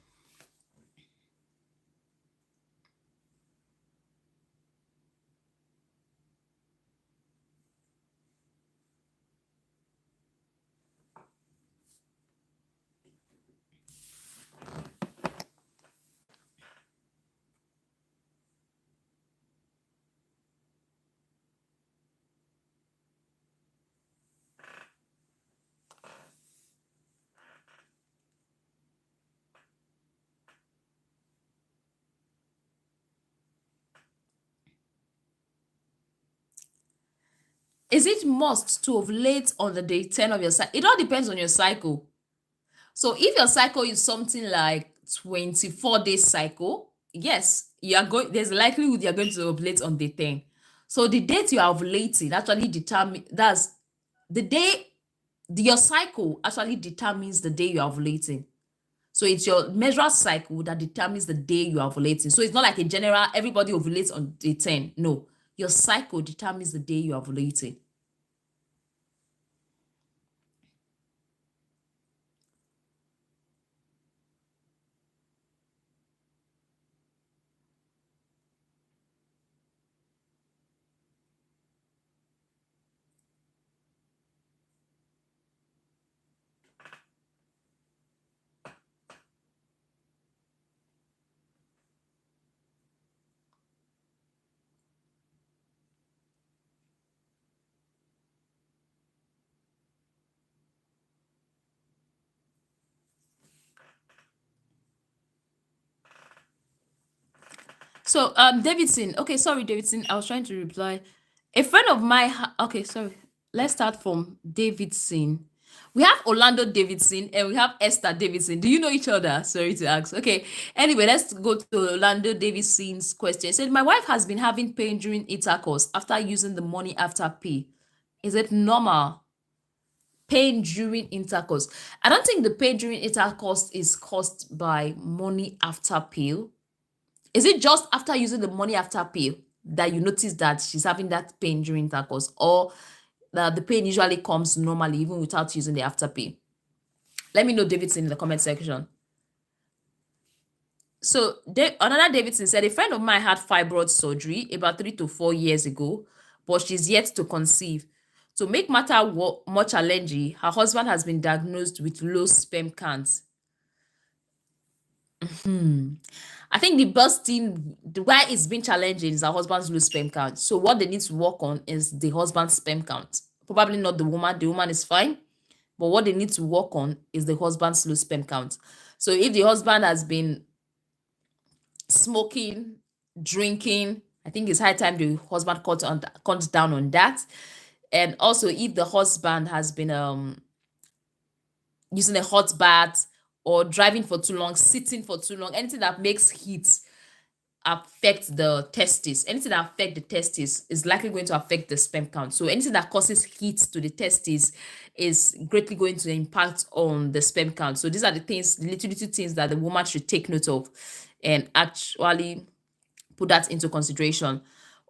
Is it must to ovulate on the day 10 of your cycle? It all depends on your cycle. So if your cycle is something like 24 days cycle, yes, you are going, there's a likelihood you're going to ovulate on day 10. So the date you are ovulating actually determine, that's the day, your cycle actually determines the day you are ovulating. So it's your menstrual cycle that determines the day you are ovulating. So it's not like a general, everybody ovulates on day 10. No, your cycle determines the day you are ovulating. So, Davidson. Okay, sorry, Davidson. I was trying to reply. A friend of mine. Okay, sorry. Let's start from Davidson. We have Orlando Davidson and we have Esther Davidson. Do you know each other? Sorry to ask. Okay. Anyway, let's go to Orlando Davidson's question. It said, my wife has been having pain during intercourse after using the money after pay. Is it normal? Pain during intercourse. I don't think the pain during intercourse is caused by money after pill. Is it just after using the money after pill that you notice that she's having that pain during intercourse, or that the pain usually comes normally even without using the after pill? Let me know, Davidson, in the comment section. So another Davidson said, a friend of mine had fibroid surgery about 3 to 4 years ago, but she's yet to conceive. To make matter more challenging, her husband has been diagnosed with low sperm count. I think the best thing, why it's been challenging, is her husband's low sperm count. So what they need to work on is the husband's sperm count. Probably not the woman. The woman is fine. But what they need to work on is the husband's low sperm count. So if the husband has been smoking, drinking, I think it's high time the husband cuts down on that. And also if the husband has been using a hot bath or driving for too long, sitting for too long, anything that makes heat affect the testes. Anything that affects the testes is likely going to affect the sperm count. So anything that causes heat to the testes is greatly going to impact on the sperm count. So these are the things, the little things that the woman should take note of and actually put that into consideration.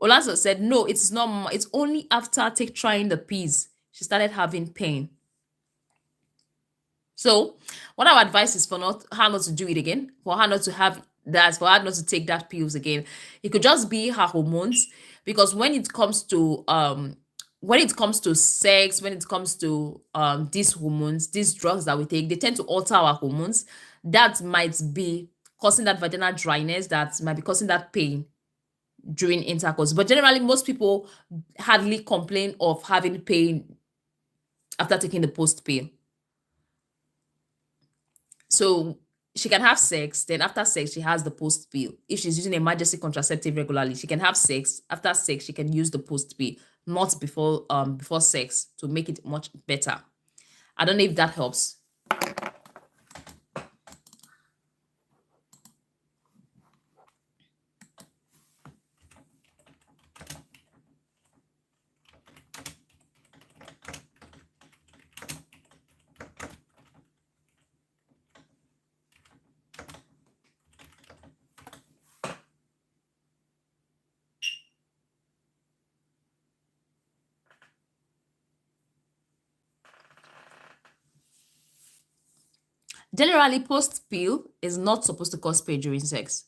Olazo said, no, it's not. It's only after trying the pills she started having pain. So what our advice is for her not to do it again, for her not to have that, for her not to take that pills again. It could just be her hormones, because when it comes to sex, when it comes to these hormones, these drugs that we take, they tend to alter our hormones. That might be causing that vaginal dryness, that might be causing that pain during intercourse. But generally, most people hardly complain of having pain after taking the post pill. So she can have sex, then after sex, she has the post pill. If she's using emergency contraceptive regularly, she can have sex. After sex, she can use the post pill, not before sex, to make it much better. I don't know if that helps. Generally, post pill is not supposed to cause pain during sex.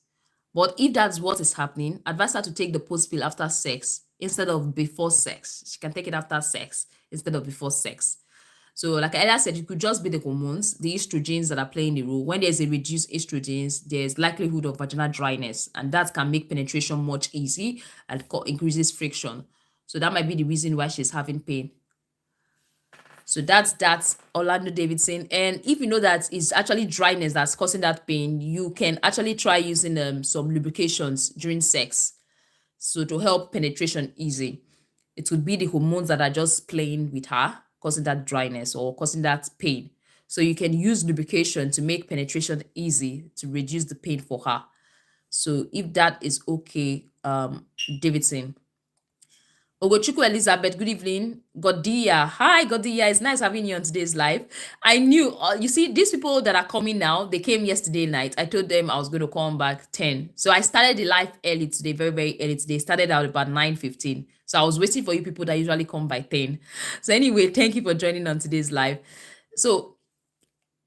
But if that's what is happening, advise her to take the post pill after sex instead of before sex. She can take it after sex instead of before sex. So like I said, it could just be the hormones, the estrogens that are playing the role. When there's a reduced estrogens, there's likelihood of vaginal dryness, and that can make penetration much easy and increases friction. So that might be the reason why she's having pain. So that's Orlando Davidson. And if you know that it's actually dryness that's causing that pain, you can actually try using some lubrications during sex, so to help penetration easy. It could be the hormones that are just playing with her, causing that dryness or causing that pain. So you can use lubrication to make penetration easy to reduce the pain for her. So if that is okay, Davidson. Ogochukwu Elizabeth, good evening. Godia, hi Godia, it's nice having you on today's live. I knew, you see, these people that are coming now, they came yesterday night. I told them I was going to come back 10. So I started the live early today, very, very early today. Started out about 9:15. So I was waiting for you people that usually come by 10. So anyway, thank you for joining on today's live. So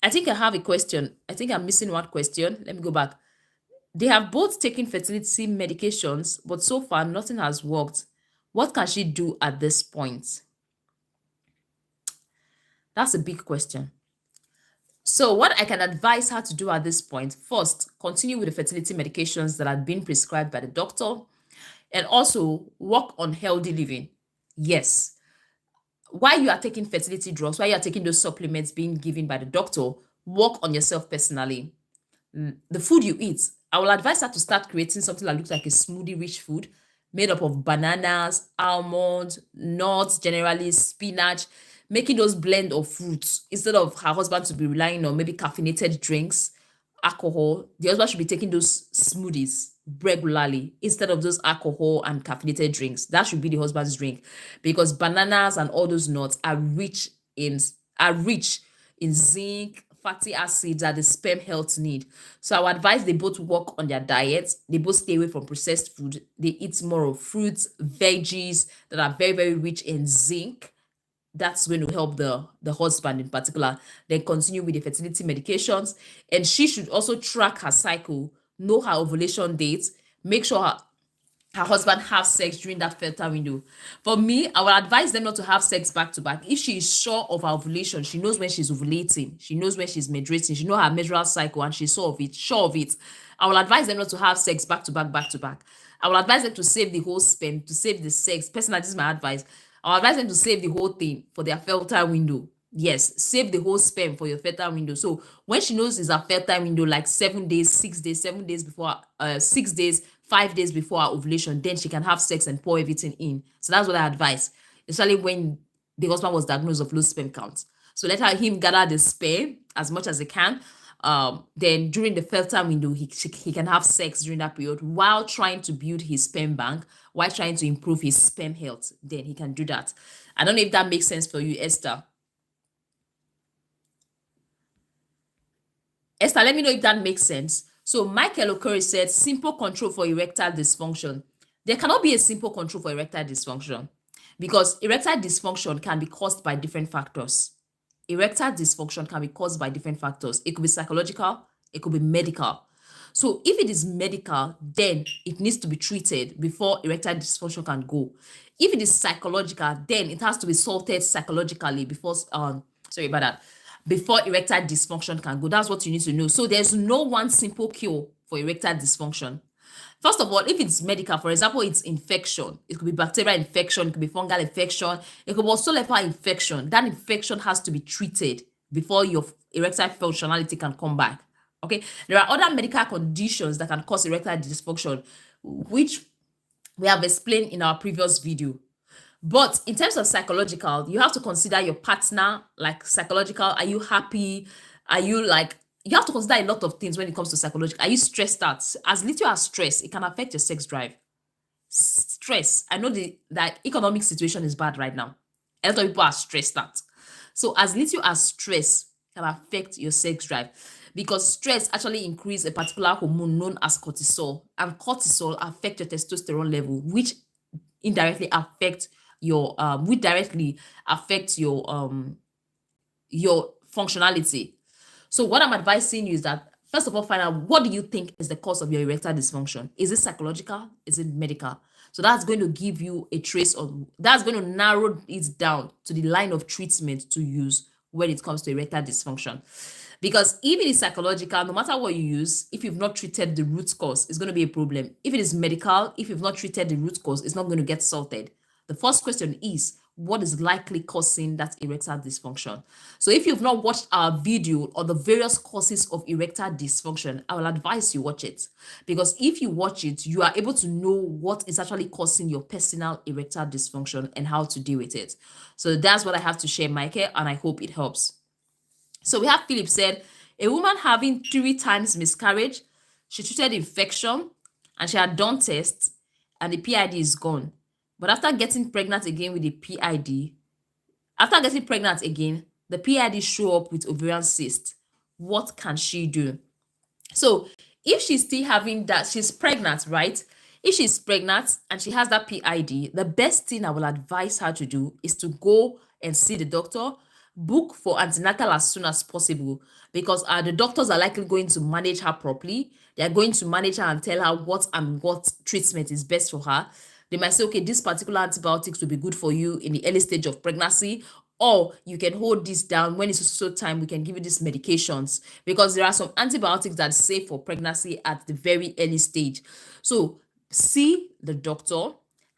I think I have a question. I think I'm missing one question. Let me go back. They have both taken fertility medications, but so far nothing has worked. What can she do at this point? That's a big question. So what I can advise her to do at this point, first, continue with the fertility medications that have been prescribed by the doctor, and also work on healthy living. Yes. While you are taking fertility drugs, while you are taking those supplements being given by the doctor, work on yourself personally. The food you eat, I will advise her to start creating something that looks like a smoothie-rich food made up of bananas, almonds, nuts, generally spinach, making those blend of fruits instead of her husband to be relying on maybe caffeinated drinks, alcohol. The husband should be taking those smoothies regularly instead of those alcohol and caffeinated drinks. That should be the husband's drink, because bananas and all those nuts are rich in zinc, fatty acids that the sperm health need. So I would advise they both work on their diets. They both stay away from processed food. They eat more of fruits, veggies that are very, very rich in zinc. That's going to help the husband in particular. Then continue with the fertility medications. And she should also track her cycle, know her ovulation dates, make sure her husband have sex during that fertile window. For me, I would advise them not to have sex back to back. If she is sure of her ovulation, she knows when she's ovulating, she knows when she's menstruating, she knows her menstrual cycle, and she's sure of it. I will advise them not to have sex back to back. I will advise them to save the whole sperm, to save the sex. Personally, this is my advice. I'll advise them to save the whole thing for their fertile window. Yes, save the whole sperm for your fertile window. So when she knows it's a fertile window, like 7 days, 6 days, 7 days before, 6 days, 5 days before her ovulation, then she can have sex and pour everything in. So that's what I advise, especially when the husband was diagnosed with low sperm count. So let him gather the sperm as much as he can. Then during the fertile window, he can have sex during that period while trying to build his sperm bank, while trying to improve his sperm health. Then he can do that. I don't know if that makes sense for you, Esther. Esther, let me know if that makes sense. So Michael Okori said, simple control for erectile dysfunction. There cannot be a simple control for erectile dysfunction, because erectile dysfunction can be caused by different factors. Erectile dysfunction can be caused by different factors. It could be psychological, it could be medical. So if it is medical, then it needs to be treated before erectile dysfunction can go. If it is psychological, then it has to be sorted psychologically before before erectile dysfunction can go. That's what you need to know. So there's no one simple cure for erectile dysfunction. First of all, if it's medical, for example, it's infection. It could be bacterial infection, it could be fungal infection, it could be also leper infection. That infection has to be treated before your erectile functionality can come back. Okay, there are other medical conditions that can cause erectile dysfunction, which we have explained in our previous video. But in terms of psychological, you have to consider your partner, like psychological. Are you happy? Are you like, you have to consider a lot of things when it comes to psychological. Are you stressed out? As little as stress, it can affect your sex drive. Stress. I know that economic situation is bad right now. A lot of people are stressed out. So as little as stress can affect your sex drive, because stress actually increases a particular hormone known as cortisol, and cortisol affects your testosterone level, which indirectly affects your your functionality. So what I'm advising you is that, first of all, find out what do you think is the cause of your erectile dysfunction. Is it psychological? Is it medical? So that's going to give you a trace of, that's going to narrow it down to the line of treatment to use when it comes to erectile dysfunction. Because if it is psychological, no matter what you use, if you've not treated the root cause, it's going to be a problem. If it is medical, if you've not treated the root cause, it's not going to get sorted. The first question is, what is likely causing that erectile dysfunction. So if you've not watched our video on the various causes of erectile dysfunction, I will advise you watch it, because if you watch it, you are able to know what is actually causing your personal erectile dysfunction and how to deal with it. So that's what I have to share, Michael, and I hope it helps. So we have Philip said, a woman having 3 times miscarriage, she treated infection and she had done tests and the PID is gone. But after getting pregnant again with the PID, the PID show up with ovarian cyst. What can she do? So if she's still having that, she's pregnant, right? If she's pregnant and she has that PID, the best thing I will advise her to do is to go and see the doctor, book for antenatal as soon as possible, because the doctors are likely going to manage her properly. They're going to manage her and tell her what treatment is best for her. They might say, okay, this particular antibiotics will be good for you in the early stage of pregnancy, or you can hold this down. When it's so time, we can give you these medications, because there are some antibiotics that are safe for pregnancy at the very early stage. So see the doctor,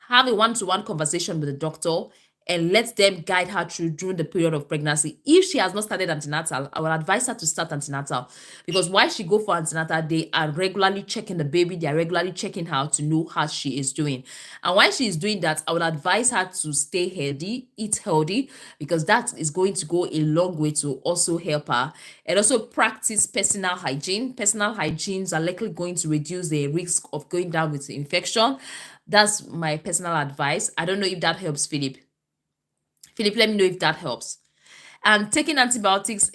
have a one-to-one conversation with the doctor, and let them guide her through during the period of pregnancy. If she has not started antenatal, I will advise her to start antenatal, because while she go for antenatal, they are regularly checking the baby. They are regularly checking her to know how she is doing. And while she is doing that, I will advise her to stay healthy, eat healthy, because that is going to go a long way to also help her. And also practice personal hygiene. Personal hygienes are likely going to reduce the risk of going down with infection. That's my personal advice. I don't know if that helps, Philip. Philip, let me know if that helps. And taking antibiotics,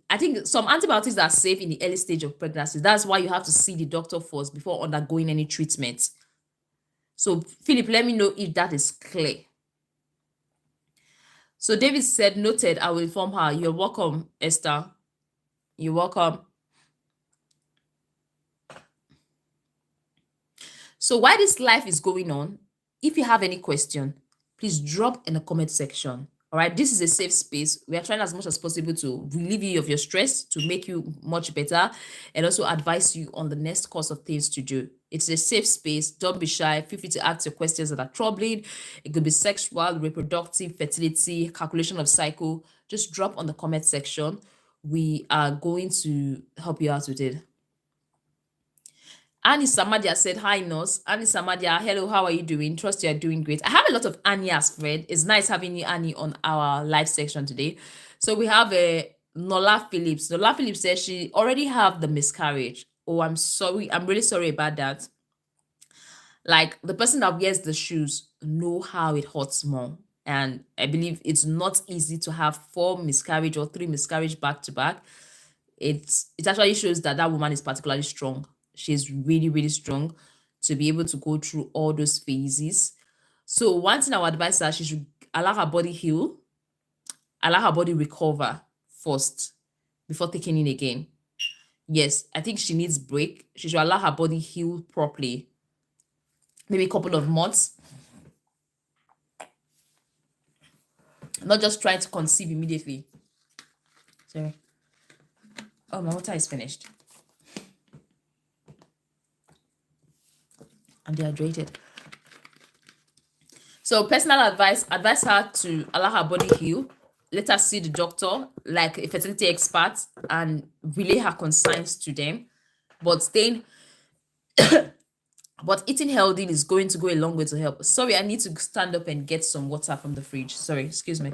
I think some antibiotics are safe in the early stage of pregnancy. That's why you have to see the doctor first before undergoing any treatment. So Philip, let me know if that is clear. So David said, noted, I will inform her. You're welcome, Esther. You're welcome. So while this live is going on, if you have any question, please drop in the comment section. All right, this is a safe space. We are trying as much as possible to relieve you of your stress, to make you much better, and also advise you on the next course of things to do. It's a safe space. Don't be shy. Feel free to ask your questions that are troubling. It could be sexual, reproductive, fertility, calculation of cycle. Just drop on the comment section. We are going to help you out with it. Annie Samadia said, hi, nurse. Annie Samadia, hello, how are you doing? Trust you are doing great. I have a lot of Annie as friend. It's nice having you, Annie, on our live section today. So we have Nola Phillips. Nola Phillips says she already have the miscarriage. Oh, I'm sorry. I'm really sorry about that. Like, the person that wears the shoes know how it hurts more. And I believe it's not easy to have 4 miscarriage or 3 miscarriage back to back. It actually shows that that woman is particularly strong. She's really, really strong to be able to go through all those phases. So one thing I would advise her, she should allow her body heal, allow her body recover first before taking in again. Yes, I think she needs break. She should allow her body heal properly. Maybe a couple of months. Not just trying to conceive immediately. Sorry. Oh, my water is finished. I'm dehydrated. So personal advice her to allow her body heal. Let her see the doctor, like a fertility expert, and relay her concerns to them. But but eating healthy is going to go a long way to help. Sorry, I need to stand up and get some water from the fridge. Sorry, excuse me.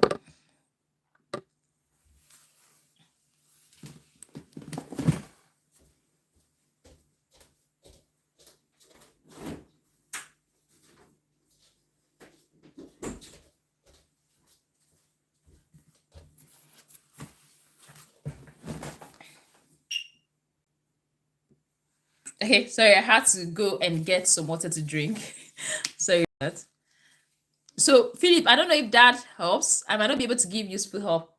Okay, sorry, I had to go and get some water to drink. Sorry about that. So, Philip, I don't know if that helps. I might not be able to give useful help.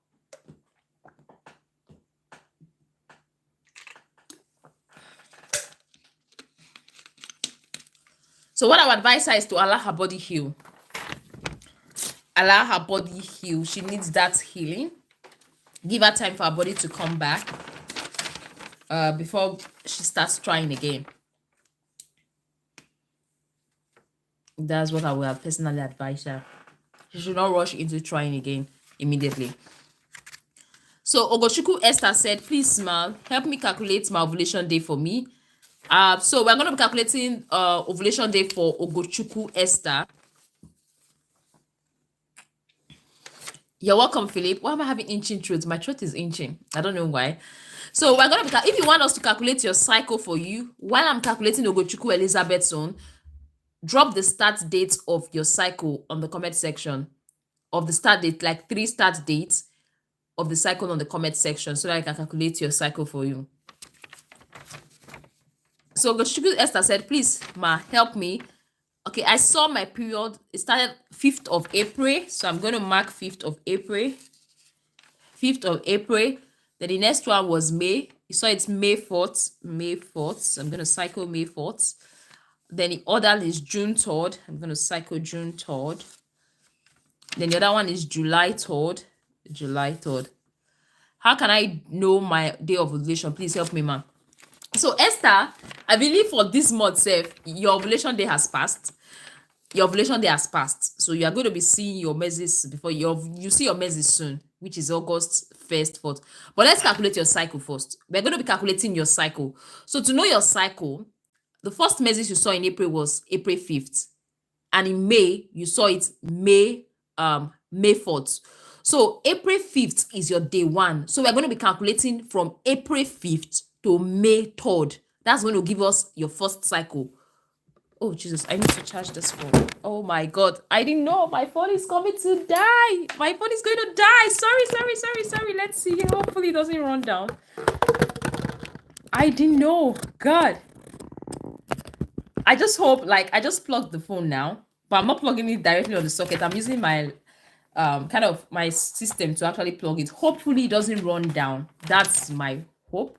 So what I would advise her is to allow her body heal. Allow her body heal. She needs that healing. Give her time for her body to come back before she starts trying again. That's what I would have personally advised her. You should not rush into trying again immediately. So Ogochukwu Esther said, please, smile, help me calculate my ovulation day for me. So we're going to be calculating ovulation day for Ogochukwu Esther. You're welcome, Philip. Why am I having inching throat? My throat is inching. I don't know why. So we're going to be, if you want us to calculate your cycle for you, while I'm calculating Ogochukwu Elizabeth's own, drop the start date of your cycle on the comment section. Of the start date, like 3 start dates of the cycle on the comment section, so that I can calculate your cycle for you. So Ogochukwu Esther said, please, ma, help me. Okay, I saw my period. It started 5th of April. So I'm going to mark 5th of April. 5th of April. Then the next one was May. You saw it's May 4th. May 4th. So I'm going to cycle May 4th. Then the other is June 3rd. I'm going to cycle June 3rd. Then the other one is July 3rd. July 3rd. How can I know my day of ovulation? Please help me, ma'am. So Esther, I believe for this month, your ovulation day has passed. Your ovulation day has passed. So you are going to be seeing your menses before you see your menses soon, which is August 1st, 4th. But let's calculate your cycle first. We're going to be calculating your cycle. So to know your cycle, the first menses you saw in April was April 5th. And in May, you saw it May 4th. So April 5th is your day 1. So we're going to be calculating from April 5th to May 3rd. That's going to give us your first cycle. Oh, Jesus, I need to charge this phone. Oh, my God. I didn't know. My phone is coming to die. My phone is going to die. Sorry. Let's see. Hopefully it doesn't run down. I didn't know. God. I just hope, I just plugged the phone now, but I'm not plugging it directly on the socket. I'm using my kind of my system to actually plug it. Hopefully it doesn't run down. That's my hope.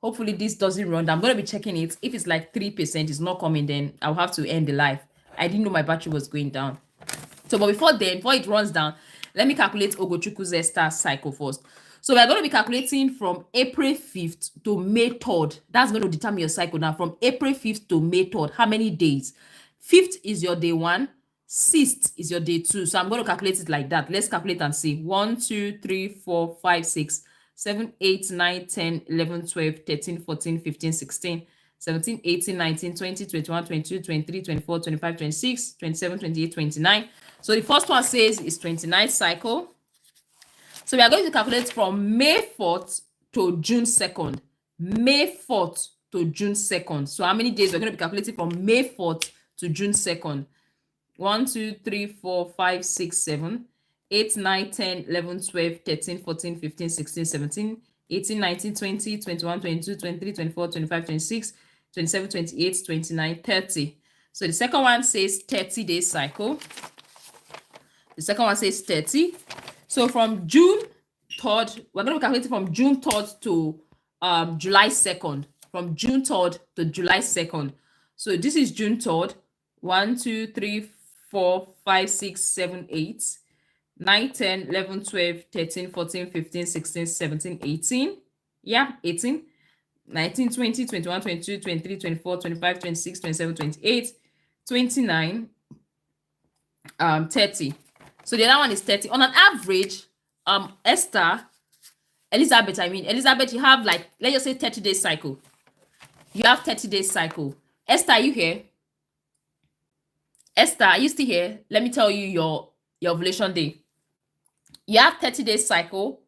Hopefully this doesn't run down. I'm going to be checking it. If it's like 3%, it's not coming, then I'll have to end the live. I didn't know my battery was going down. So, but before it runs down, let me calculate Ogochukwu Esther cycle first. So we're going to be calculating from April 5th to May 3rd. That's going to determine your cycle now. From April 5th to May 3rd, how many days? 5th is your day 1. 6th is your day 2. So I'm going to calculate it like that. Let's calculate and see. 1, 2, 3, 4, 5, 6, 7, 8, 9, 10, 11, 12, 13, 14, 15, 16, 17, 18, 19, 20, 21, 22, 23, 24, 25, 26, 27, 28, 29. So the first one says it's 29th cycle. So we are going to calculate from May 4th to June 2nd. May 4th to June 2nd. So how many days we're going to be calculating from May 4th to June 2nd? 1, 2, 3, 4, 5, 6, 7, 8, 9, 10, 11, 12, 13, 14, 15, 16, 17, 18, 19, 20, 21, 22, 23, 24, 25, 26, 27, 28, 29, 30. So the second one says 30-day cycle. The second one says 30. So from June 3rd, we're going to calculate from June 3rd to July 2nd. From June 3rd to July 2nd. So this is June 3rd. 1, 2, 3, 4, 5, 6, 7, 8, 9, 10, 11, 12, 13, 14, 15, 16, 17, 18. Yeah, 18. 19, 20, 21, 22, 23, 24, 25, 26, 27, 28, 29, 30. So the other one is 30. On an average, Elizabeth, you have let's just say 30-day cycle. You have 30-day cycle. Esther, are you here? Esther, are you still here? Let me tell you your ovulation day. You have 30-day cycle.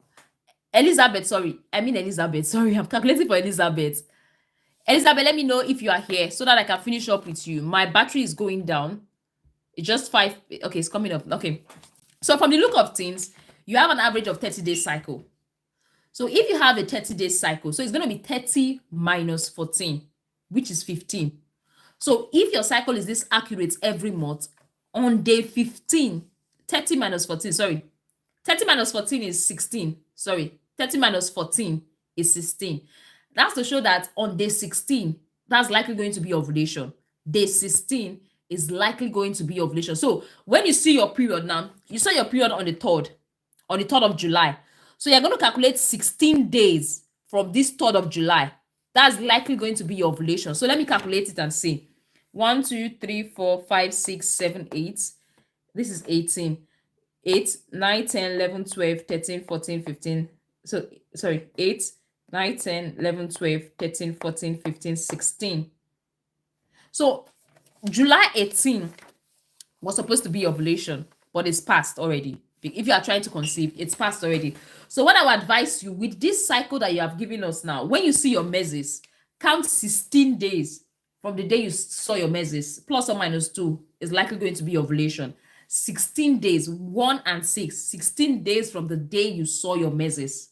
Elizabeth, sorry, I'm calculating for Elizabeth. Elizabeth, let me know if you are here so that I can finish up with you. My battery is going down. It's just 5. Okay, it's coming up. Okay. So from the look of things, you have an average of 30-day cycle. So if you have a 30-day cycle, so it's going to be 30 minus 14, which is 15. So if your cycle is this accurate every month, on day 15, 30 minus 14 is 16. 30 minus 14 is 16. That's to show that on day 16, that's likely going to be ovulation. Day 16 is likely going to be ovulation. So when you see your period now, you saw your period on the 3rd of July. So you're going to calculate 16 days from this 3rd of July. That's likely going to be your ovulation. So let me calculate it and see. 1, 2, 3, 4, 5, 6, 7, 8. This is 18. 8, 9, 10, 11, 12, 13, 14, 15. So, sorry, 8, 9, 10, 11, 12, 13, 14, 15, 16. So, July 18 was supposed to be ovulation, but it's past already. If you are trying to conceive, it's past already. So, what I would advise you with this cycle that you have given us now, when you see your menses, count 16 days from the day you saw your menses, plus or minus 2 is likely going to be ovulation. 16 days, 1 and 6, 16 days from the day you saw your menses.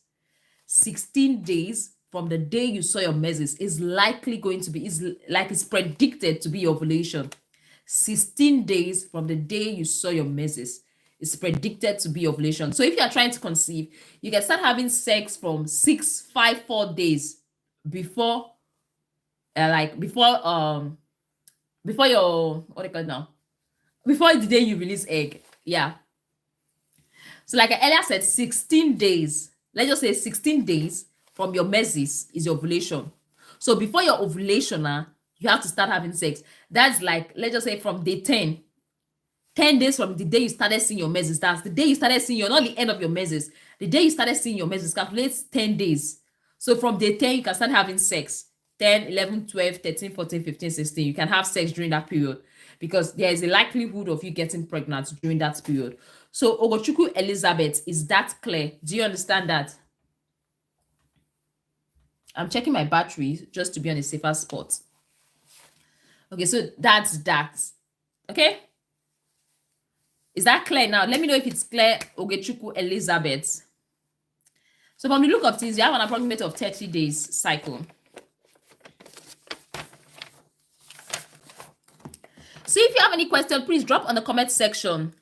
16 days from the day you saw your menses is likely going to be, it's predicted to be ovulation. 16 days from the day you saw your menses is predicted to be ovulation. So if you are trying to conceive, you can start having sex from 4 days before, before your, what do you call it now? Before the day you release egg. Yeah. So like I earlier said, 16 days. Let's just say 16 days from your menses is your ovulation. So before your ovulation, you have to start having sex. That's like, let's just say from day 10. 10 days from the day you started seeing your menses. That's the day you started seeing not the end of your menses. The day you started seeing your menses, calculate 10 days. So from day 10, you can start having sex. 10, 11, 12, 13, 14, 15, 16. You can have sex during that period because there is a likelihood of you getting pregnant during that period. So Ogochukwu Elizabeth, is that clear? Do you understand that? I'm checking my battery just to be on a safer spot. Okay, so that's that. Okay? Is that clear now? Let me know if it's clear, Ogechukwu Elizabeth. So from the look of things, you have an approximate of 30 days cycle. So if you have any question, please drop on the comment section.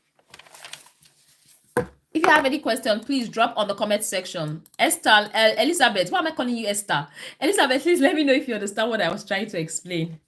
If you have any question, please drop on the comment section. Esther, Elizabeth, why am I calling you Esther? Elizabeth, please let me know if you understand what I was trying to explain.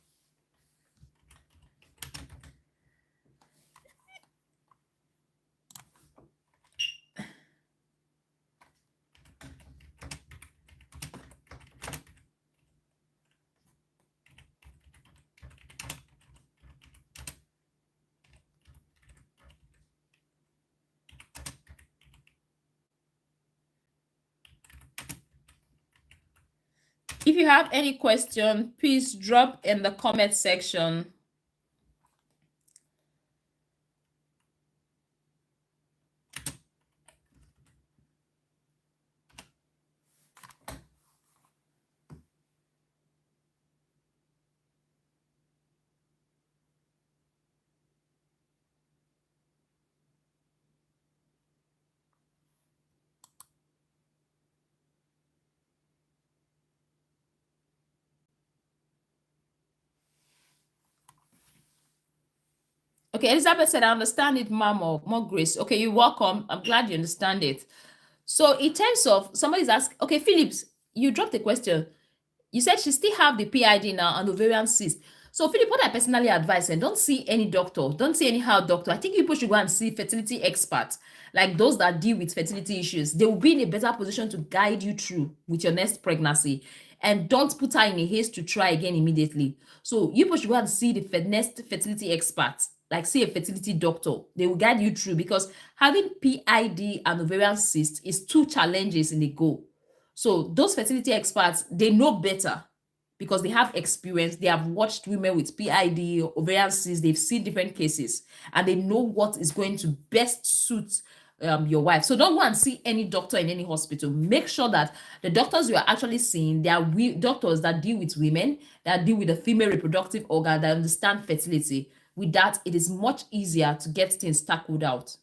If you have any question, please drop in the comment section. Okay, Elizabeth said, I understand it, ma'am, or more grace. Okay, you're welcome. I'm glad you understand it. So in terms of, somebody's asking, okay, Phillips, you dropped a question. You said she still have the PID now and ovarian cyst. So Philip, what I personally advise, and don't see any doctor, don't see any health doctor. I think people should go and see fertility experts, like those that deal with fertility issues. They will be in a better position to guide you through with your next pregnancy. And don't put her in a haste to try again immediately. So you people should go and see the next fertility experts, like see a fertility doctor. They will guide you through, because having PID and ovarian cyst is two challenges in a go. So those fertility experts, they know better because they have experience. They have watched women with PID, ovarian cysts. They've seen different cases, and they know what is going to best suit your wife. So don't go and see any doctor in any hospital. Make sure that the doctors you are actually seeing, they are doctors that deal with women, that deal with the female reproductive organ, that understand fertility. With that, it is much easier to get things tackled out.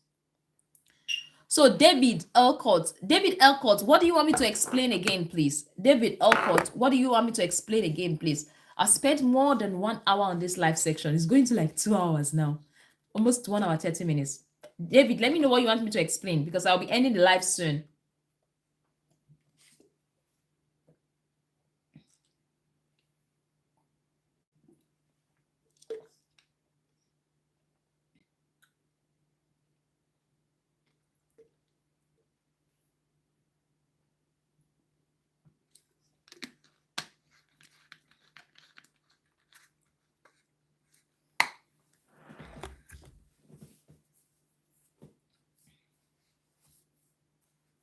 So David Elcott, what do you want me to explain again, please? David Elcott, what do you want me to explain again, please? I spent more than 1 hour on this live section. It's going to like 2 hours now, almost 1 hour, 30 minutes. David, let me know what you want me to explain, because I'll be ending the live soon.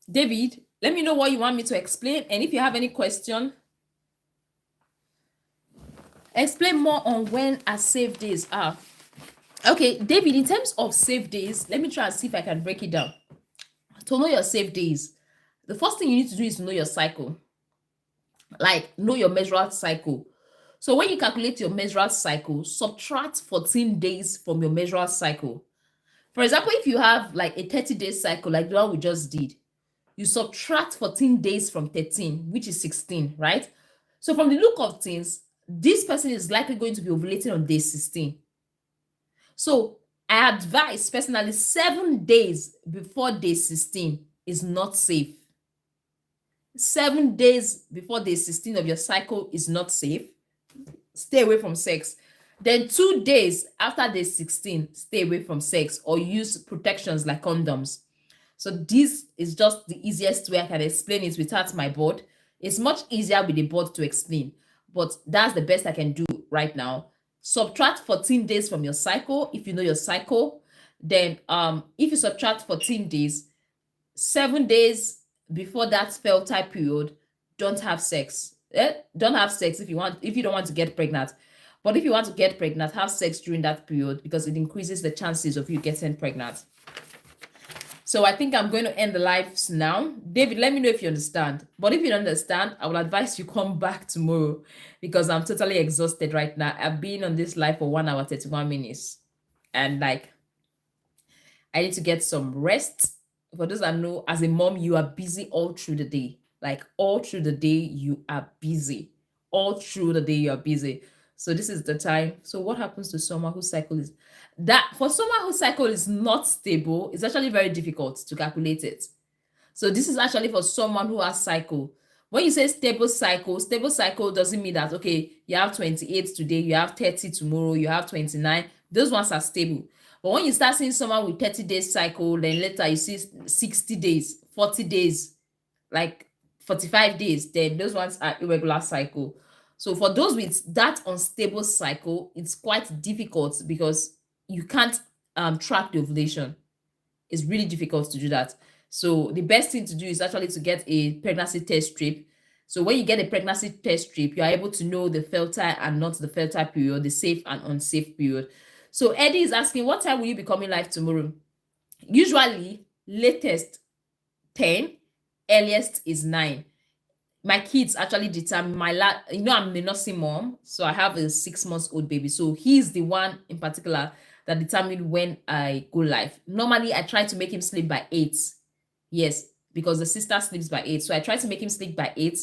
David, let me know what you want me to explain. And if you have any question, explain more on when our safe days are. Okay, David, in terms of safe days, let me try and see if I can break it down. To know your safe days, the first thing you need to do is know your cycle. Like, know your menstrual cycle. So when you calculate your menstrual cycle, subtract 14 days from your menstrual cycle. For example, if you have like a 30-day cycle, like the one we just did, you subtract 14 days from 13, which is 16, right? So from the look of things, this person is likely going to be ovulating on day 16. So I advise personally 7 days before day 16 is not safe. 7 days before day 16 of your cycle is not safe. Stay away from sex. Then 2 days after day 16, stay away from sex or use protections like condoms. So this is just the easiest way I can explain it without my board. It's much easier with the board to explain, but that's the best I can do right now. Subtract 14 days from your cycle if you know your cycle. Then if you subtract 14 days, 7 days before that fertile period, don't have sex. Don't have sex if you don't want to get pregnant. But if you want to get pregnant, have sex during that period because it increases the chances of you getting pregnant. So I think I'm going to end the lives now. David, let me know if you understand. But if you don't understand, I will advise you come back tomorrow because I'm totally exhausted right now. I've been on this live for 1 hour, 31 minutes. And like, I need to get some rest. For those that know, as a mom, you are busy all through the day. Like all through the day, you are busy. All through the day, you are busy. So this is the time. So what happens to someone whose cycle is that? For someone whose cycle is not stable, it's actually very difficult to calculate it. So this is actually for someone who has cycle. When you say stable cycle doesn't mean that, okay, you have 28 today, you have 30 tomorrow, you have 29. Those ones are stable. But when you start seeing someone with 30 days cycle, then later you see 60 days, 40 days, like 45 days, then those ones are irregular cycle. So for those with that unstable cycle, it's quite difficult because you can't track the ovulation. It's really difficult to do that. So the best thing to do is actually to get a pregnancy test strip. So when you get a pregnancy test strip, you are able to know the fertile and not the fertile period, the safe and unsafe period. So Eddie is asking, what time will you be coming live tomorrow? Usually, latest 10, earliest is 9. My kids actually determine I'm a nursing mom, so I have a 6-month-old baby. So he's the one in particular that determined when I go live. Normally, I try to make him sleep by 8. Yes, because the sister sleeps by 8. So I try to make him sleep by 8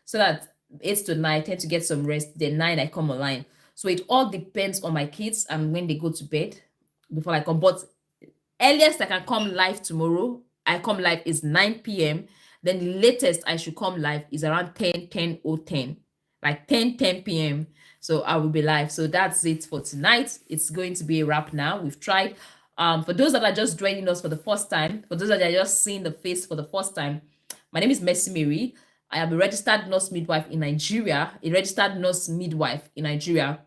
so that 8 to 9, I tend to get some rest. Then 9, I come online. So it all depends on my kids and when they go to bed before I come. But earliest I can come live tomorrow, I come live is 9 p.m. Then the latest I should come live is around 10 or 10, like 10 p.m. So I will be live. So that's it for tonight. It's going to be a wrap now. We've tried. For those that are just joining us for the first time, for those that are just seeing the face for the first time, my name is Mercy Mary. I am a registered nurse midwife in Nigeria, a registered nurse midwife in Nigeria,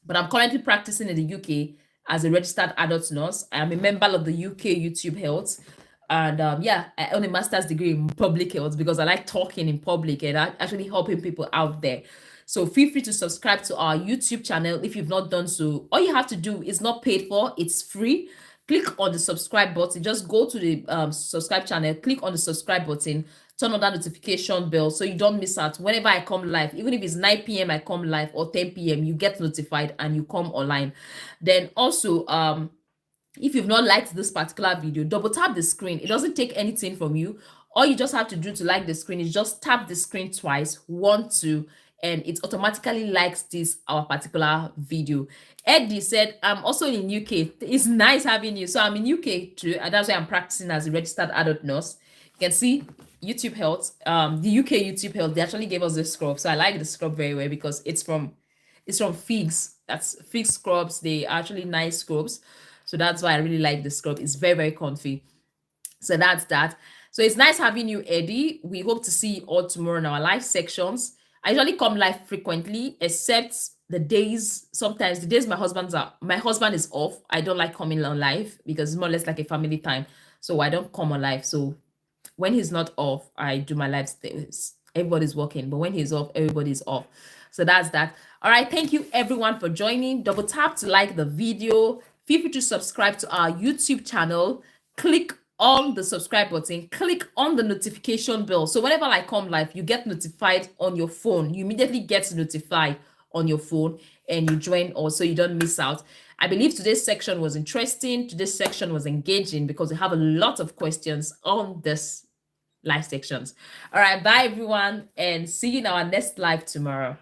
but I'm currently practicing in the UK as a registered adult nurse. I am a member of the UK YouTube Health. And I own a master's degree in public health because I like talking in public and actually helping people out there. So feel free to subscribe to our YouTube channel if you've not done so. All you have to do is not paid for, it's free. Click on the subscribe button. Just go to the subscribe channel, click on the subscribe button, turn on that notification bell so you don't miss out. Whenever I come live, even if it's 9 p.m. I come live or 10 p.m., you get notified and you come online. Then also, if you've not liked this particular video, double tap the screen. It doesn't take anything from you. All you just have to do to like the screen is just tap the screen twice, 1, 2, and it automatically likes our particular video. Eddie said, I'm also in UK. It's nice having you. So I'm in UK too, and that's why I'm practicing as a registered adult nurse. You can see YouTube Health, the UK YouTube Health, they actually gave us this scrub. So I like the scrub very well because it's from Figs. That's Figs scrubs. They are actually nice scrubs. So that's why I really like the scrub. It's very, very comfy. So that's that. So it's nice having you, Eddie. We hope to see you all tomorrow in our live sections. I usually come live frequently, except the days, sometimes the days my husband is off. I don't like coming on live because it's more or less like a family time. So I don't come on live. So when he's not off, I do my live stays. Everybody's working, but when he's off, everybody's off. So that's that. All right, thank you everyone for joining. Double tap to like the video. Feel free to subscribe to our YouTube channel. Click on the subscribe button, click on the notification bell. So whenever I come live, you get notified on your phone. You immediately get notified on your phone and you join also, you don't miss out. I believe today's section was interesting. Today's section was engaging because we have a lot of questions on this live sections. All right, bye everyone, and see you in our next live tomorrow.